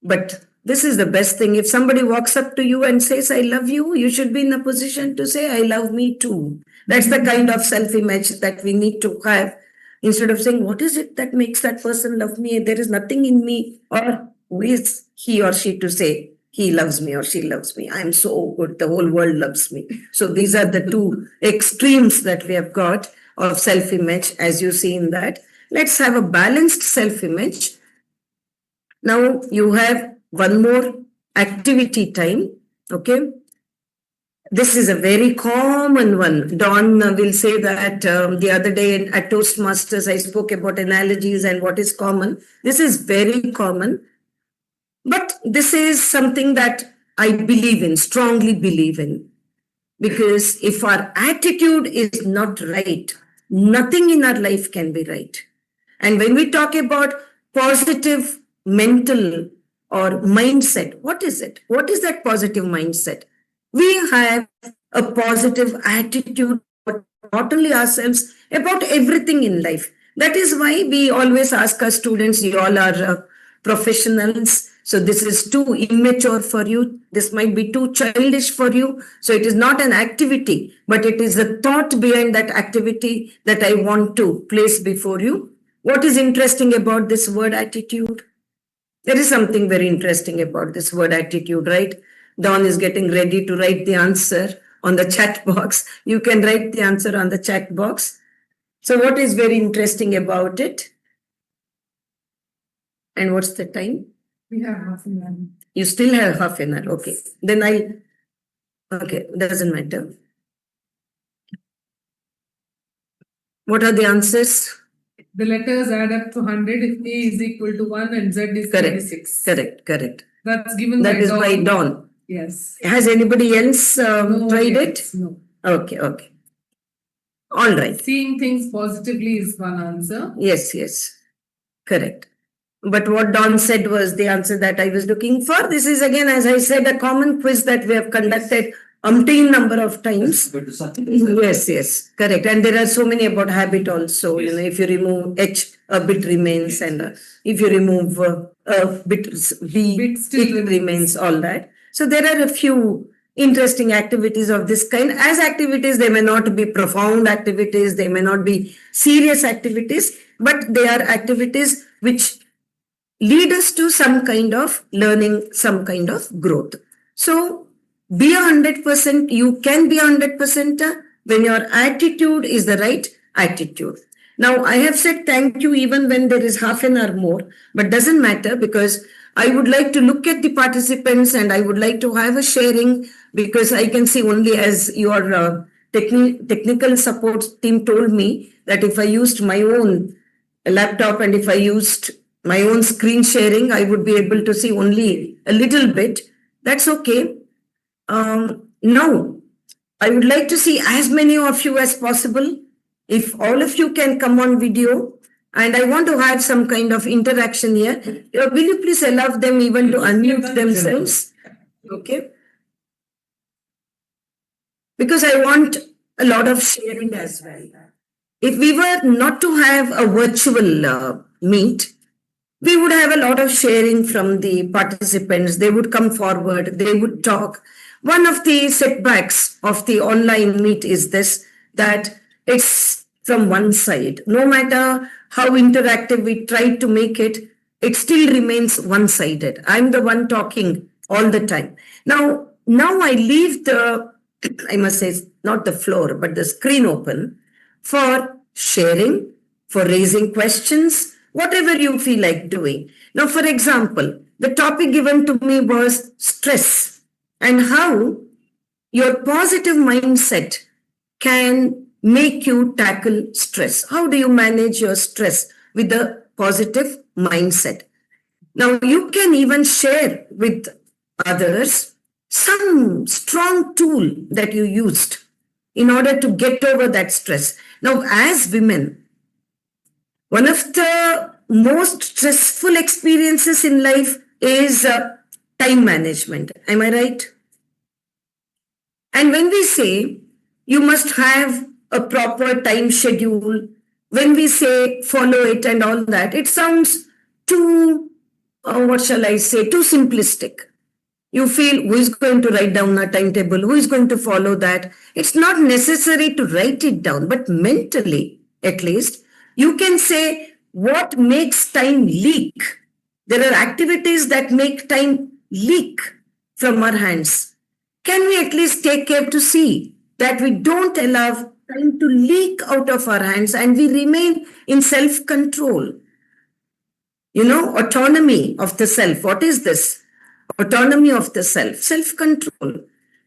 But this is the best thing. If somebody walks up to you and says, I love you, you should be in a position to say, I love me too. That's the kind of self-image that we need to have. Instead of saying, what is it that makes that person love me? There is nothing in me. Or who is he or she to say, he loves me or she loves me? I am so good. The whole world loves me. So these are the 2 extremes that we have got of self-image, as you see in that. Let's have a balanced self-image. Now you have one more activity time. Okay. This is a very common one. Dawn will say that the other day at Toastmasters, I spoke about analogies and what is common. This is very common. But this is something that I believe in, strongly believe in. Because if our attitude is not right, nothing in our life can be right. And when we talk about positive mental or mindset, what is it? What is that positive mindset? We have a positive attitude about not only ourselves, about everything in life. That is why we always ask our students, you all are professionals. So this is too immature for you. This might be too childish for you. So it is not an activity, but it is the thought behind that activity that I want to place before you. What is interesting about this word attitude? There is something very interesting about this word attitude, right? Dawn is getting ready to write the answer on the chat box. You can write the answer on the chat box. So what is very interesting about it? And what's the time? We have half an hour. You still have half an hour. Okay. Then okay, doesn't matter. What are the answers? The letters add up to 100 if A is equal to 1 and Z is Correct. 36. Correct. That's given That by is Dawn. by Dawn. Yes. Has anybody else No tried yet. it? No. Okay. All right. Seeing things positively is one answer. Yes. Correct. But what Dawn said was the answer that I was looking for. This is again, as I said, a common quiz that we have conducted umpteen number of times. Yes, correct. And there are so many about habit also. Yes. If you remove H, a bit remains, and if you remove a bit B, Bit still it remains, all that. So there are a few interesting activities of this kind. As activities, they may not be profound activities, they may not be serious activities, but they are activities which lead us to some kind of learning, some kind of growth. So be 100%, you can be 100% when your attitude is the right attitude. Now, I have said thank you even when there is half an hour more, but doesn't matter because I would like to look at the participants and I would like to have a sharing because I can see only as your technical support team told me that if I used my own laptop and if I used my own screen sharing, I would be able to see only a little bit. That's okay. Now, I would like to see as many of you as possible. If all of you can come on video, and I want to have some kind of interaction here. Will you please allow them even to unmute themselves? Okay. Because I want a lot of sharing as well. If we were not to have a virtual meet, we would have a lot of sharing from the participants. They would come forward, they would talk. One of the setbacks of the online meet is this, that it's from one side. No matter how interactive we try to make it, it still remains one-sided. I'm the one talking all the time. Now I leave the, I must say, not the floor, but the screen open for sharing, for raising questions, whatever you feel like doing. Now, for example, the topic given to me was stress and how your positive mindset can make you tackle stress. How do you manage your stress with a positive mindset? Now, you can even share with others some strong tool that you used in order to get over that stress. Now, as women, one of the most stressful experiences in life is time management. Am I right? And when we say you must have a proper time schedule, when we say follow it and all that, it sounds too, too simplistic. You feel who is going to write down a timetable, who is going to follow that. It's not necessary to write it down, but mentally, at least, you can say what makes time leak. There are activities that make time leak from our hands. Can we at least take care to see that we don't allow time to leak out of our hands and we remain in self-control? Autonomy of the self. What is this? Autonomy of the self, self-control.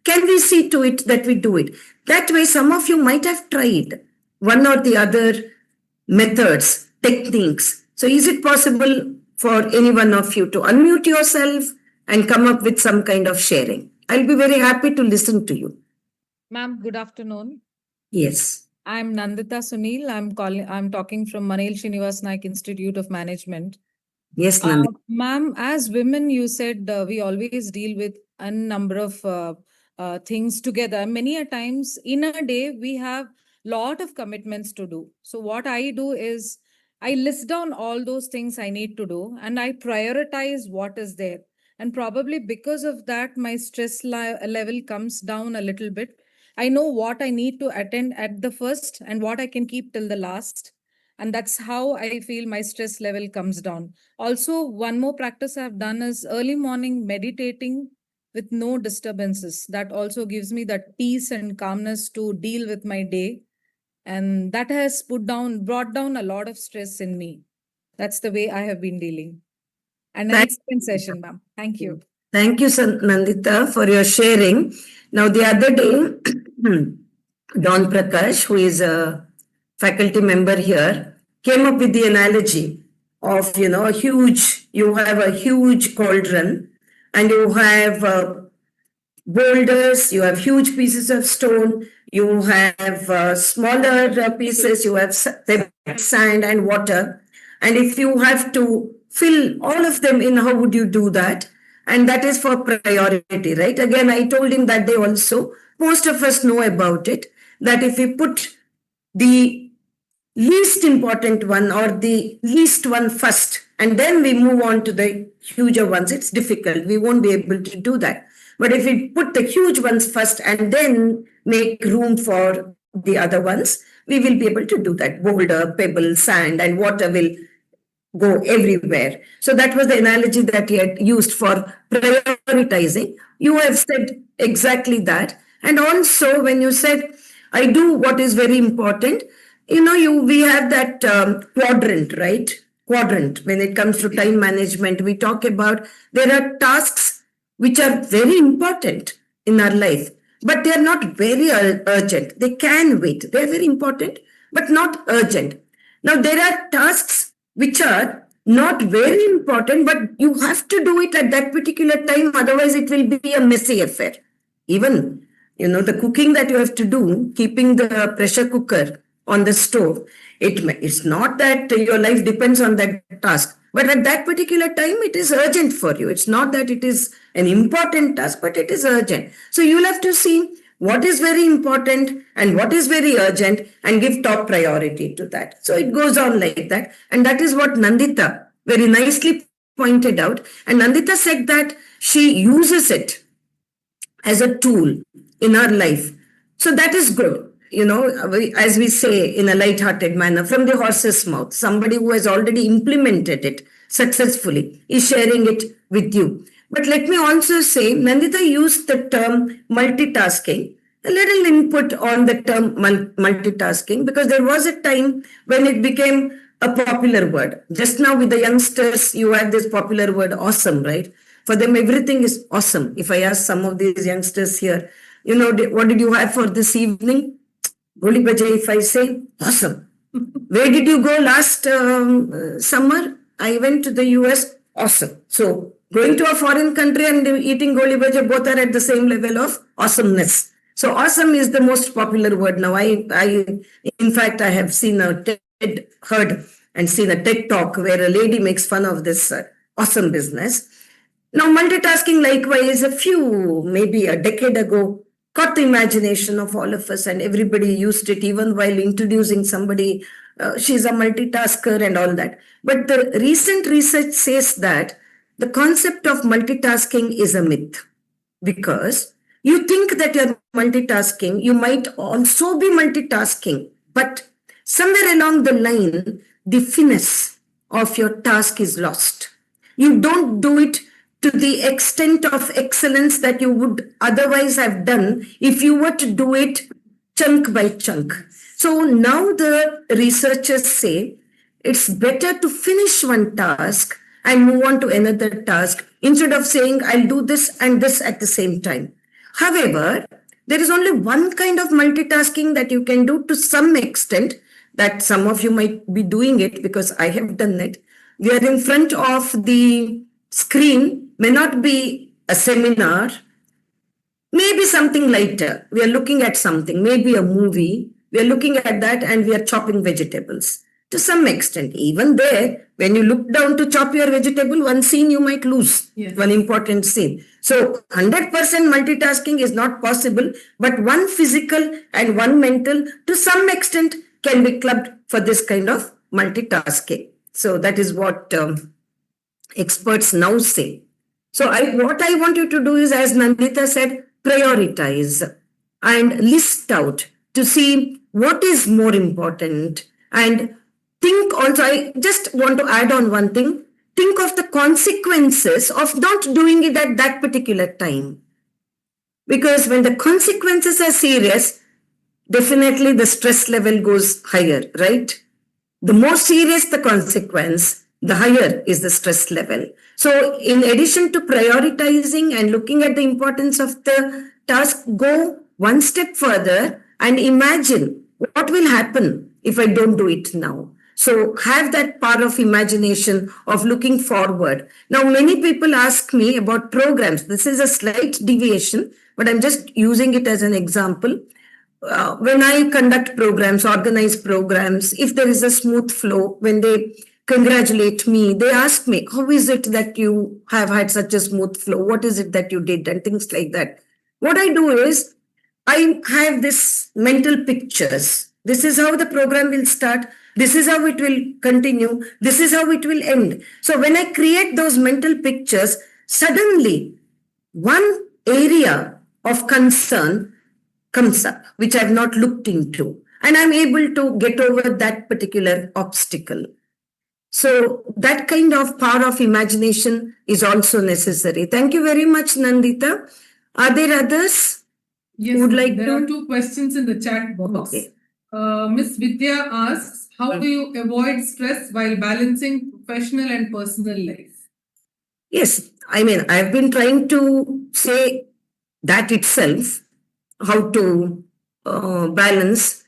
Can we see to it that we do it? That way, some of you might have tried one or the other methods, techniques. So is it possible for any one of you to unmute yourself and come up with some kind of sharing? I'll be very happy to listen to you. Ma'am, good afternoon. Yes. I'm Nandita Sunil. I'm talking from Manil Srinivas Naik Institute of Management. Yes, Nandita. Ma'am, as women, you said we always deal with a number of things together. Many a times in a day, we have lot of commitments to do. So what I do is I list down all those things I need to do and I prioritize what is there. And probably because of that, my level comes down a little bit. I know what I need to attend at the first and what I can keep till the last. And that's how I feel my stress level comes down. Also, one more practice I've done is early morning meditating with no disturbances. That also gives me that peace and calmness to deal with my day. And that has brought down a lot of stress in me. That's the way I have been dealing. And an Thank excellent session, ma'am. Thank you. Thank you, Nandita, for your sharing. Now, the other day, Don Prakash, who is a faculty member here, came up with the analogy of, you have a huge cauldron and you have boulders, you have huge pieces of stone, you have smaller pieces, you have sand and water. And if you have to fill all of them in, how would you do that? And that is for priority, right? Again, I told him that day also, most of us know about it, that if we put the least important one or the least one first, and then we move on to the huger ones, it's difficult. We won't be able to do that. But if we put the huge ones first and then make room for the other ones, we will be able to do that. Boulder, pebble, sand, and water will go everywhere. So that was the analogy that he had used for prioritizing. You have said exactly that. And also, when you said, I do what is very important, we have that quadrant, right? Quadrant. When it comes to time management, we talk about there are tasks which are very important in our life, but they are not very urgent. They can wait. They are very important, but not urgent. Now, there are tasks which are not very important, but you have to do it at that particular time. Otherwise, it will be a messy affair. Even, the cooking that you have to do, keeping the pressure cooker on the stove, it's not that your life depends on that task. But at that particular time, it is urgent for you. It's not that it is an important task, but it is urgent. So you'll have to see what is very important and what is very urgent and give top priority to that. So it goes on like that. And that is what Nandita very nicely pointed out. And Nandita said that she uses it as a tool in her life. So that is good. As we say in a light-hearted manner, from the horse's mouth, somebody who has already implemented it successfully is sharing it with you. But let me also say, Nandita used the term multitasking, a little input on the term multitasking, because there was a time when it became a popular word. Just now with the youngsters, you have this popular word awesome, right? For them, everything is awesome. If I ask some of these youngsters here, what did you have for this evening? Goli Bhaje, if I say, awesome. Where did you go last summer? I went to the US, awesome. So going to a foreign country and eating Goli Bhaje, both are at the same level of awesomeness. So awesome is the most popular word now. In fact, I have heard and seen a TED talk where a lady makes fun of this awesome business. Now, multitasking likewise, maybe a decade ago, caught the imagination of all of us, and everybody used it even while introducing somebody. She's a multitasker and all that. But the recent research says that the concept of multitasking is a myth, because you think that you're multitasking, you might also be multitasking, but somewhere along the line, the finesse of your task is lost. You don't do it to the extent of excellence that you would otherwise have done if you were to do it chunk by chunk. So now the researchers say it's better to finish one task and move on to another task instead of saying, I'll do this and this at the same time. However, there is only one kind of multitasking that you can do to some extent, that some of you might be doing it because I have done it. We are in front of the screen, may not be a seminar, maybe something lighter. We are looking at something, maybe a movie, We are looking at that and we are chopping vegetables. To some extent, even there, when you look down to chop your vegetable, one scene you might lose, Yes. one important scene. So 100% multitasking is not possible, but one physical and one mental to some extent can be clubbed for this kind of multitasking. So that is what experts now say. So what I want you to do is, as Nandita said, prioritize and list out to see what is more important. And think also, I just want to add on one thing. Think of the consequences of not doing it at that particular time. Because when the consequences are serious, definitely the stress level goes higher, right? The more serious the consequence, the higher is the stress level. So in addition to prioritizing and looking at the importance of the task, go one step further and imagine what will happen if I don't do it now. So have that power of imagination of looking forward. Now, many people ask me about programs. This is a slight deviation, but I'm just using it as an example. When I conduct programs, organize programs, if there is a smooth flow, when they congratulate me, they ask me, how is it that you have had such a smooth flow? What is it that you did? And things like that. What I do is, I have this mental pictures. This is how the program will start. This is how it will continue. This is how it will end. So when I create those mental pictures, suddenly one area of concern comes up, which I've not looked into, and I'm able to get over that particular obstacle. So that kind of power of imagination is also necessary. Thank you very much, Nandita. Are there others? Yes, Would like there to- are 2 questions in the chat box. Okay. Miss Vidya asks, how do you avoid stress while balancing professional and personal life? Yes, I mean, I've been trying to say that itself, how to balance.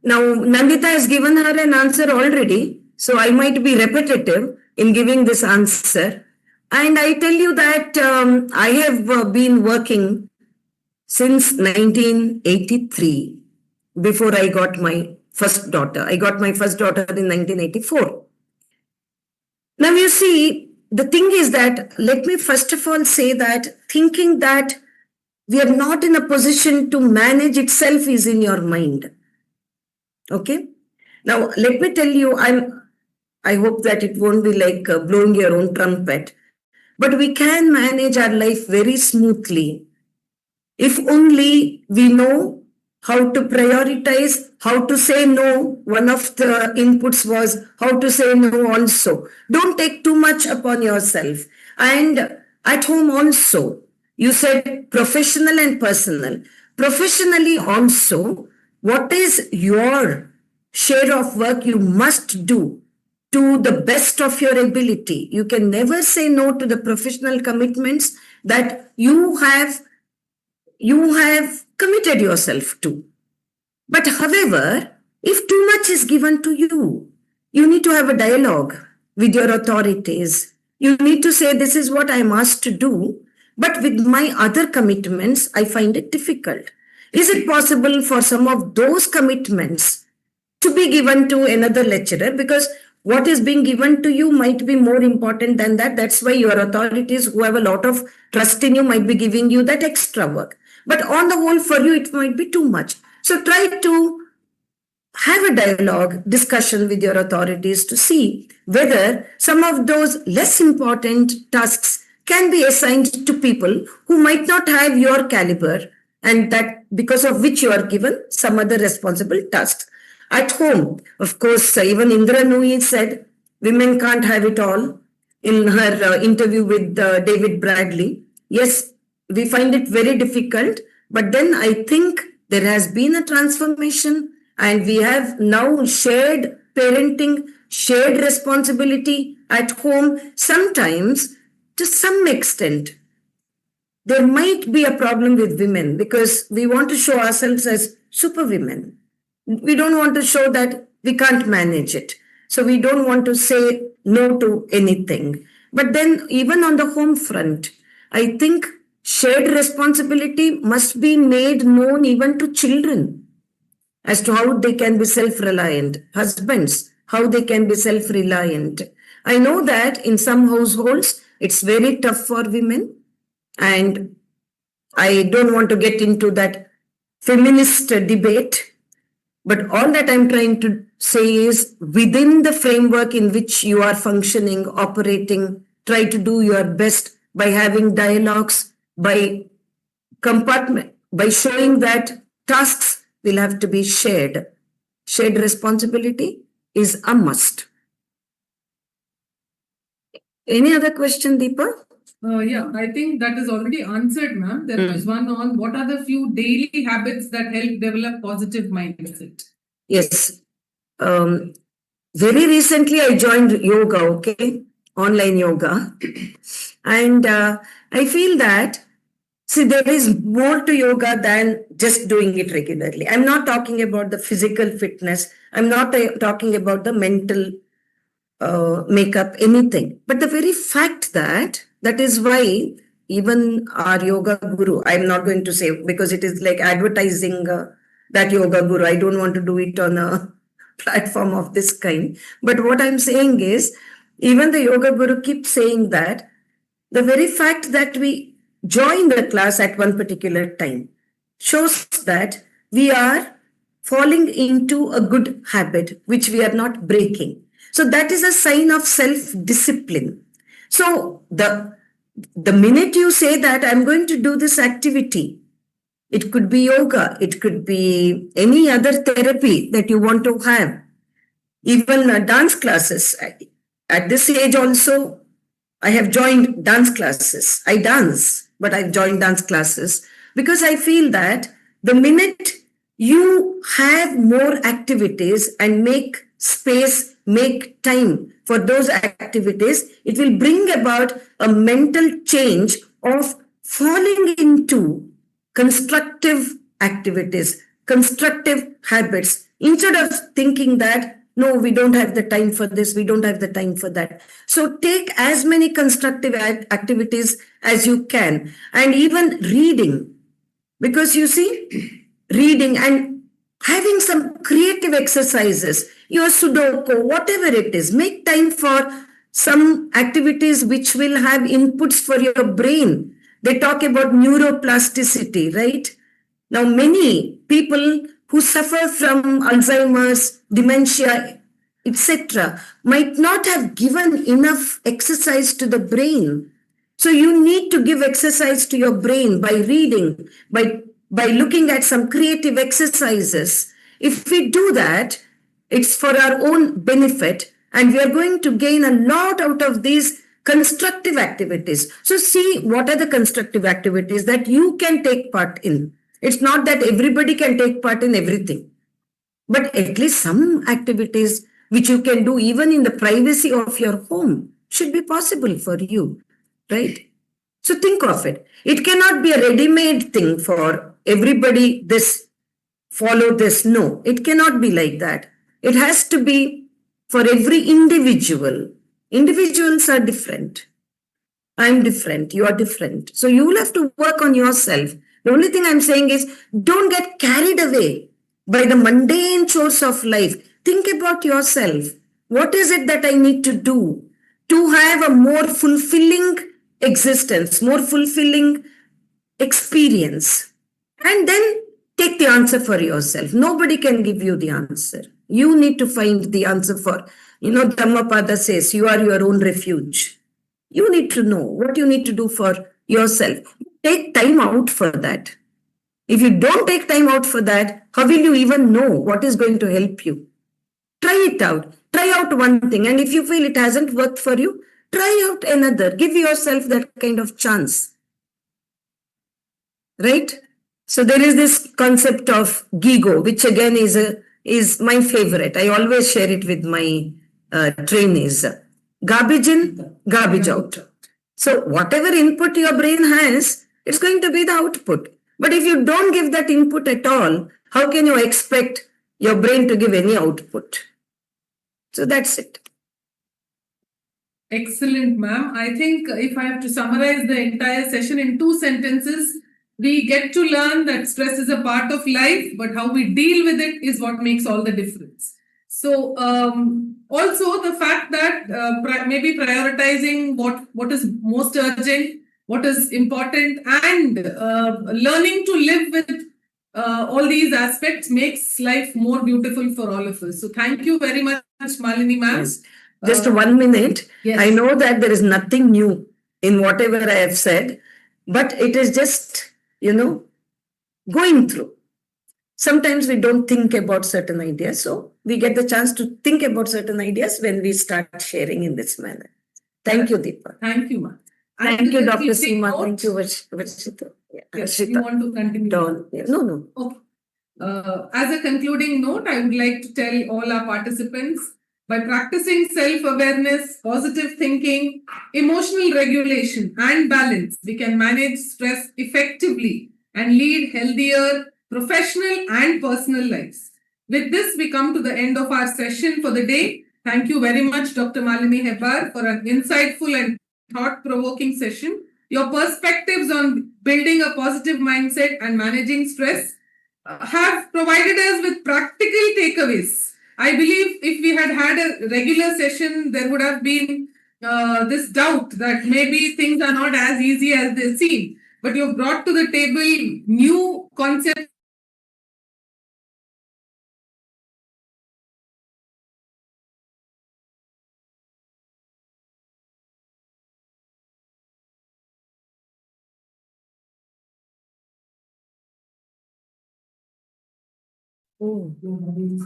Now, Nandita has given her an answer already, so I might be repetitive in giving this answer. And I tell you that I have been working since 1983, before I got my first daughter. I got my first daughter in 1984. Now, you see, the thing is that, let me first of all say that thinking that we are not in a position to manage itself is in your mind. Okay? Now, let me tell you, I hope that it won't be like blowing your own trumpet, but we can manage our life very smoothly if only we know how to prioritize, how to say no. One of the inputs was how to say no also. Don't take too much upon yourself. And at home also, you said professional and personal. Professionally also, what is your share of work you must do to the best of your ability. You can never say no to the professional commitments that you have committed yourself to. But however, if too much is given to you, you need to have a dialogue with your authorities. You need to say, this is what I'm asked to do, but with my other commitments, I find it difficult. Is it possible for some of those commitments to be given to another lecturer? Because what is being given to you might be more important than that. That's why your authorities who have a lot of trust in you might be giving you that extra work. But on the whole, for you, it might be too much. So try to have a dialogue, discussion with your authorities to see whether some of those less important tasks can be assigned to people who might not have your caliber, and that because of which you are given some other responsible tasks. At home, of course, even Indra Nooyi said women can't have it all in her interview with David Bradley. Yes, we find it very difficult, but then I think there has been a transformation and we have now shared parenting, shared responsibility at home. Sometimes, to some extent, there might be a problem with women because we want to show ourselves as superwomen. We don't want to show that we can't manage it. So we don't want to say no to anything. But then even on the home front, I think shared responsibility must be made known even to children. as to how they can be self-reliant. Husbands, how they can be self-reliant. I know that in some households, it's very tough for women, and I don't want to get into that feminist debate, but all that I'm trying to say is within the framework in which you are functioning, operating, try to do your best by having dialogues, by compartment, by showing that tasks will have to be shared. Shared responsibility is a must. Any other question, Deepa? Yeah, I think that is already answered, ma'am. There was one on what are the few daily habits that help develop positive mindset? Yes. Very recently, I joined yoga, okay? Online yoga. And I feel that, see, there is more to yoga than just doing it regularly. I'm not talking about the physical fitness. I'm not talking about the mental makeup, anything. But the very fact that is why even our yoga guru, I'm not going to say because it is like advertising that yoga guru. I don't want to do it on a platform of this kind. But what I'm saying is, even the yoga guru keeps saying that the very fact that we join the class at one particular time shows that we are falling into a good habit which we are not breaking. So that is a sign of self-discipline. So the minute you say that I'm going to do this activity, it could be yoga, it could be any other therapy that you want to have, even dance classes. At this age also, I have joined dance classes. I dance, but I've joined dance classes because I feel that the minute you have more activities and make space, make time for those activities, it will bring about a mental change of falling into constructive activities, constructive habits, instead of thinking that no, we don't have the time for this, we don't have the time for that. So take as many constructive activities as you can, and even reading, because you see, reading and having some creative exercises, your Sudoku, whatever it is, make time for some activities which will have inputs for your brain. They talk about neuroplasticity, right? Now, many people who suffer from Alzheimer's, dementia, etc., might not have given enough exercise to the brain. So you need to give exercise to your brain by reading, by looking at some creative exercises. If we do that, it's for our own benefit, and we are going to gain a lot out of these constructive activities. So see what are the constructive activities that you can take part in. It's not that everybody can take part in everything, but at least some activities which you can do even in the privacy of your home should be possible for you, right? So think of it. It cannot be a ready-made thing for everybody, this, follow this. No, it cannot be like that. It has to be for every individual. Individuals are different. I'm different. You are different. So you will have to work on yourself. The only thing I'm saying is don't get carried away by the mundane chores of life. Think about yourself. What is it that I need to do to have a more fulfilling existence, more fulfilling experience? And then take the answer for yourself. Nobody can give you the answer. You need to find the answer for, Dhammapada says, you are your own refuge. You need to know what you need to do for yourself. Take time out for that. If you don't take time out for that, how will you even know what is going to help you? Try it out. Try out one thing. And if you feel it hasn't worked for you, try out another. Give yourself that kind of chance. Right? So there is this concept of gigo, which again is my favorite. I always share it with my trainees. Garbage in, garbage out. So whatever input your brain has, it's going to be the output. But if you don't give that input at all, how can you expect your brain to give any output? So that's it. Excellent, ma'am. I think if I have to summarize the entire session in 2 sentences, we get to learn that stress is a part of life, but how we deal with it is what makes all the difference. So also the fact that maybe prioritizing what is most urgent, what is important, and learning to live with all these aspects makes life more beautiful for all of us. So thank you very much, Malini ma'am. Yes. Just 1 minute. Yes. I know that there is nothing new in whatever I have said, but it is just, going through. Sometimes we don't think about certain ideas, so we get the chance to think about certain ideas when we start sharing in this manner. Thank you, Deepa. Thank you, ma'am. Thank you, Dr. Take Seema. note. Thank you, Varshita. Yeah, Yes, Harshita. you want to continue? Don't. Yeah. No. Okay. As a concluding note, I would like to tell all our participants, by practicing self-awareness, positive thinking, emotional regulation, and balance, we can manage stress effectively and lead healthier professional and personal lives. With this, we come to the end of our session for the day. Thank you very much, Dr. Malini Hebbar, for an insightful and thought-provoking session. Your perspectives on building a positive mindset and managing stress have provided us with practical takeaways. I believe if we had had a regular session, there would have been this doubt that maybe things are not as easy as they seem. But you've brought to the table new concepts. Oh,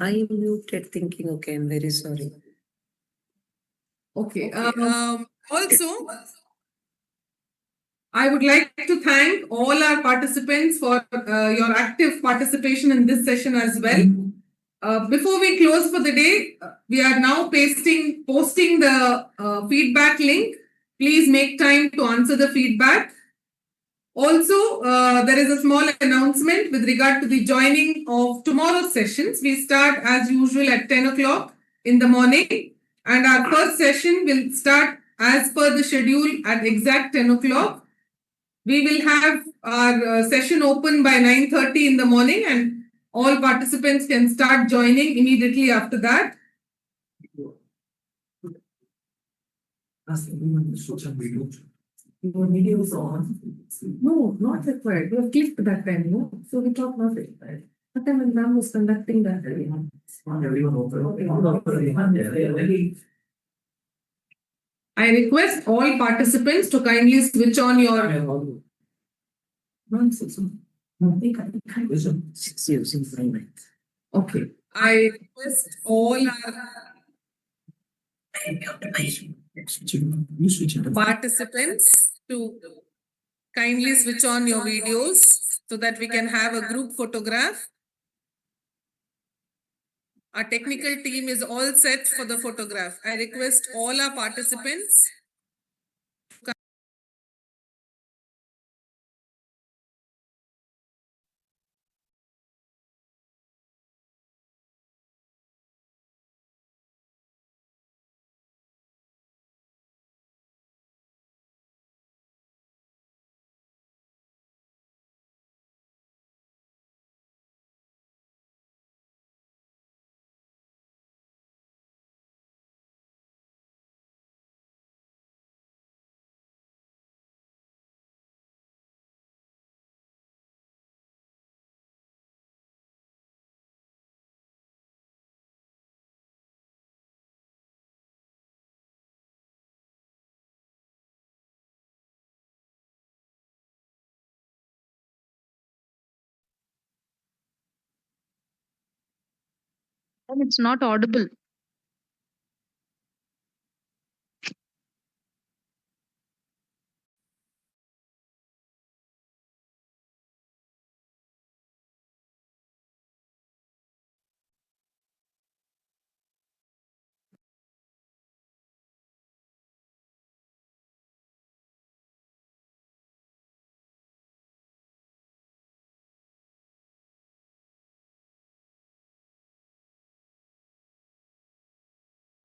I muted thinking, okay, I'm very sorry. Okay. Also, I would like to thank all our participants for your active participation in this session as well. Before we close for the day, we are now posting the feedback link. Please make time to answer the feedback. Also, there is a small announcement with regard to the joining of tomorrow's sessions. We start as usual at 10 o'clock in the morning, and our first session will start as per the schedule at exact 10 o'clock. We will have our session open by 9:30 in the morning, and all participants can start joining immediately after that. Your video is on. No, not required. We have clicked that time, no? So we thought not required. But then when ma'am was conducting that. I request all participants to kindly switch on your. She's using my mic. Okay. I request all participants to kindly switch on your videos so that we can have a group photograph. Our technical team is all set for the photograph. I request all our participants. It's not audible.